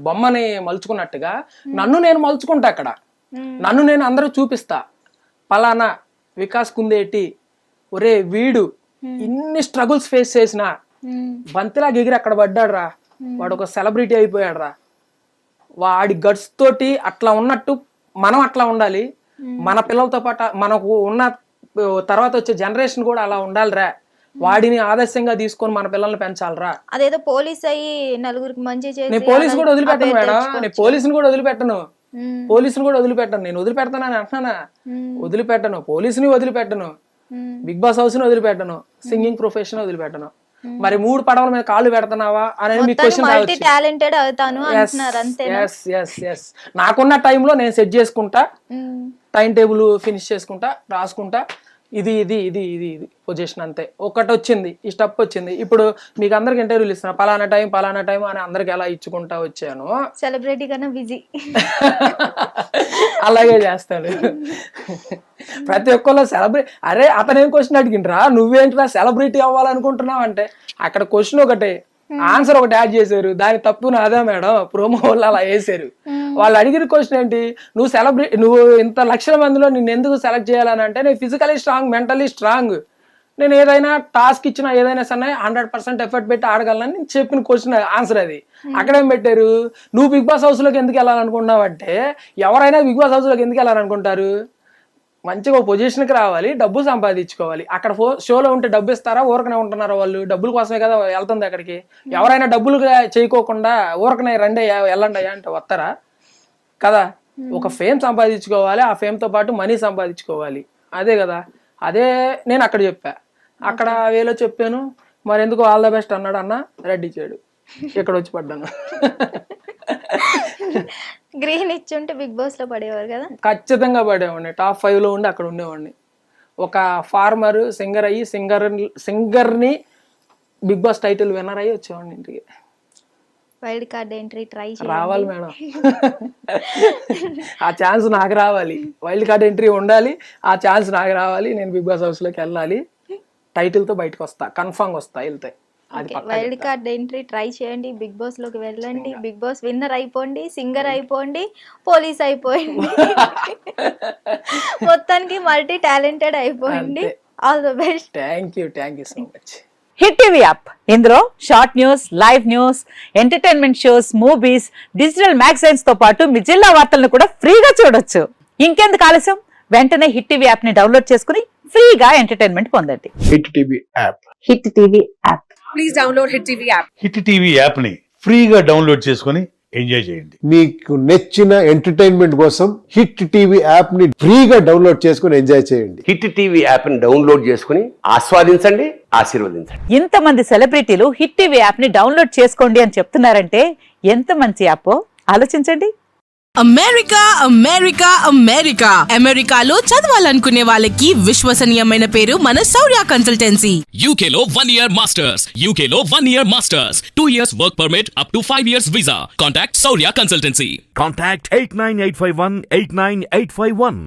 బొమ్మని మలుచుకున్నట్టుగా నన్ను నేను మలుచుకుంటా. అక్కడ నన్ను నేను అందరూ చూపిస్తా, పలానా వికాస్ కుందేటి, ఒరే వీడు ఇన్ని స్ట్రగుల్స్ ఫేస్ చేసిన బంతిలా ఎగిరి అక్కడ పడ్డాడు రా, వాడు ఒక సెలబ్రిటీ అయిపోయాడు రా. వాడి గట్స్ తోటి అట్లా ఉన్నట్టు మనం అట్లా ఉండాలి. మన పిల్లలతో పాటు మనకు ఉన్న తర్వాత వచ్చే జనరేషన్ కూడా అలా ఉండాలిరా. వాడిని ఆదర్శంగా తీసుకొని మన పిల్లల్ని పెంచాలరా. అదేదో పోలీస్ అయ్యి నలుగురికి మంచి చేసి నేను పోలీసు కూడా వదిలిపెట్టను మేడం, నేను పోలీసుని కూడా వదిలిపెట్టను, నేను వదిలిపెడతానని అంటున్నానా? వదిలిపెట్టను, పోలీసుని వదిలిపెట్టను, బిగ్ బాస్ హౌస్ ని వదిలిపెట్టను, సింగింగ్ ప్రొఫెషన్ వదిలిపెట్టను. మరి 3 పడవల మీద కాళ్ళు పెడుతున్నావా అనేది మీకు క్వశ్చన్ రావచ్చు. టాలెంటెడ్ అవుతాను అంటున్నారు అంతేనా? yes నాకున్న టైంలో నేను సెట్ చేసుకుంటా, టైం టేబుల్ ఫినిష్ చేసుకుంటా, రాసుకుంటా, ఇది ఇది ఇది ఇది ఇది పొజిషన్ అంతే. ఒకటి వచ్చింది, ఈ స్టెప్ వచ్చింది. ఇప్పుడు మీకు అందరికి ఇంటర్వ్యూలు ఇస్తున్నా, పలానా టైం అని అందరికి ఎలా ఇచ్చుకుంటా వచ్చాను. సెలబ్రిటీ కన్నా బిజీ. అలాగే చేస్తాడు ప్రతి ఒక్కళ్ళు. సెలబ్రిటీ అరే అతను ఏం క్వశ్చన్ అడిగిండ్రా, నువ్వేంటిరా సెలబ్రిటీ అవ్వాలనుకుంటున్నావు అంటే, అక్కడ క్వశ్చన్ ఒకటే, ఆన్సర్ ఒకటి యాడ్ చేశారు. దాని తప్పు నాదే మేడం, ప్రోమో వాళ్ళు అలా వేసారు. వాళ్ళు అడిగిన క్వశ్చన్ ఏంటి, నువ్వు ఇంత లక్షల మందిలో నిన్ను ఎందుకు సెలెక్ట్ చేయాలని అంటే, నేను ఫిజికలీ స్ట్రాంగ్, మెంటలీ స్ట్రాంగ్, నేను ఏదైనా టాస్క్ ఇచ్చినా ఏదైనా సరే 100% ఎఫర్ట్ పెట్టి ఆడగలను నేను చెప్పిన క్వశ్చన్ ఆన్సర్ అది. అక్కడేం పెట్టారు, నువ్వు బిగ్ బాస్ హౌస్ లోకి ఎందుకు వెళ్ళాలనుకుంటున్నావు అంటే, ఎవరైనా బిగ్ బాస్ హౌస్ లోకి ఎందుకు వెళ్ళాలనుకుంటారు, మంచిగా ఒక పొజిషన్కి రావాలి, డబ్బు సంపాదించుకోవాలి. అక్కడ షోలో ఉంటే డబ్బు ఇస్తారా, ఊరకనే ఉంటున్నారా? వాళ్ళు డబ్బుల కోసమే కదా వెళ్తుంది అక్కడికి. ఎవరైనా డబ్బులు చేయకోకుండా ఊరకనే రండి వెళ్ళండి అయ్యా అంటే వస్తారా కదా. ఒక ఫేమ్ సంపాదించుకోవాలి, ఆ ఫేమ్తో పాటు మనీ సంపాదించుకోవాలి, అదే కదా. అదే నేను అక్కడ చెప్పా, అక్కడ వేలో చెప్పాను. మరి ఎందుకు ఆల్ ద బెస్ట్ అన్నాడు అన్న, రెడ్డి ఇచ్చాడు, ఇక్కడ వచ్చి పడ్డాను. గ్రీన్ ఇచ్చుంటే బిగ్ బాస్ లో పడేవారు కదా. ఖచ్చితంగా పడేవాడిని, టాప్ 5 లో ఉండి అక్కడ ఉండేవాడిని. ఒక ఫార్మర్ సింగర్ అయ్యి సింగర్ని బిగ్ బాస్ టైటిల్ విన్నర్ అయ్యి వచ్చేవాడిని ఇంటికి. వైల్డ్ కార్డ్ ఎంట్రీ ట్రై రావాలి మేడం, ఆ ఛాన్స్ నాకు రావాలి. వైల్డ్ కార్డ్ ఎంట్రీ ఉండాలి, ఆ ఛాన్స్ నాకు రావాలి. నేను బిగ్ బాస్ హౌస్ లోకి వెళ్ళాలి, టైటిల్ తో బయటకు వస్తా, కన్ఫర్మ్ వస్తా, వెళ్తే. వైల్డ్ కార్డ్ ఎంట్రీ ట్రై చేయండి, బిగ్ బాస్ లోకి వెళ్ళండి, బిగ్ బాస్ విన్నర్ అయిపోండి, సింగర్ అయిపోండి, పోలీస్ అయిపోయింది, మొత్తానికి మల్టీ టాలెంటెడ్ అయిపోయింది. All the best. Thank you so much. Hit TV app, ఇందులో short news, live news, entertainment shows, movies, digital magazines తో పాటు మీ జిల్లా వార్తలను కూడా ఫ్రీగా చూడొచ్చు. ఇంకెందుకు ఆలస్యం, వెంటనే హిట్ టీవీ యాప్ ని డౌన్లోడ్ చేసుకుని ఫ్రీగా ఎంటర్టైన్మెంట్ పొందండి. Hit TV app, hit TV app, please download hit TV app. Hit TV app ని ఫ్రీగా డౌన్లోడ్ చేసుకుని ఎంజాయ్ చేయండి. మీకు నచ్చిన ఎంటర్టైన్మెంట్ కోసం హిట్ టీవీ యాప్ ని ఫ్రీగా డౌన్లోడ్ చేసుకుని ఎంజాయ్ చేయండి. హిట్ టీవీ యాప్ ని డౌన్లోడ్ చేసుకుని ఆస్వాదించండి, ఆశీర్వదించండి. ఇంతమంది సెలబ్రిటీలు హిట్ టీవీ యాప్ ని డౌన్లోడ్ చేసుకోండి అని చెప్తున్నారంటే ఎంత మంచి యాప్ ఆలోచించండి. అమెరికా అమెరికాలో చదవాలనుకునే వాళ్ళకి విశ్వసనీయమైన పేరు మన శౌర్య కన్సల్టెన్సీ. UK లో 1 year masters, 2 years work permit up to 5 years visa. Contact Saurya Consultancy. Contact 89851 89851.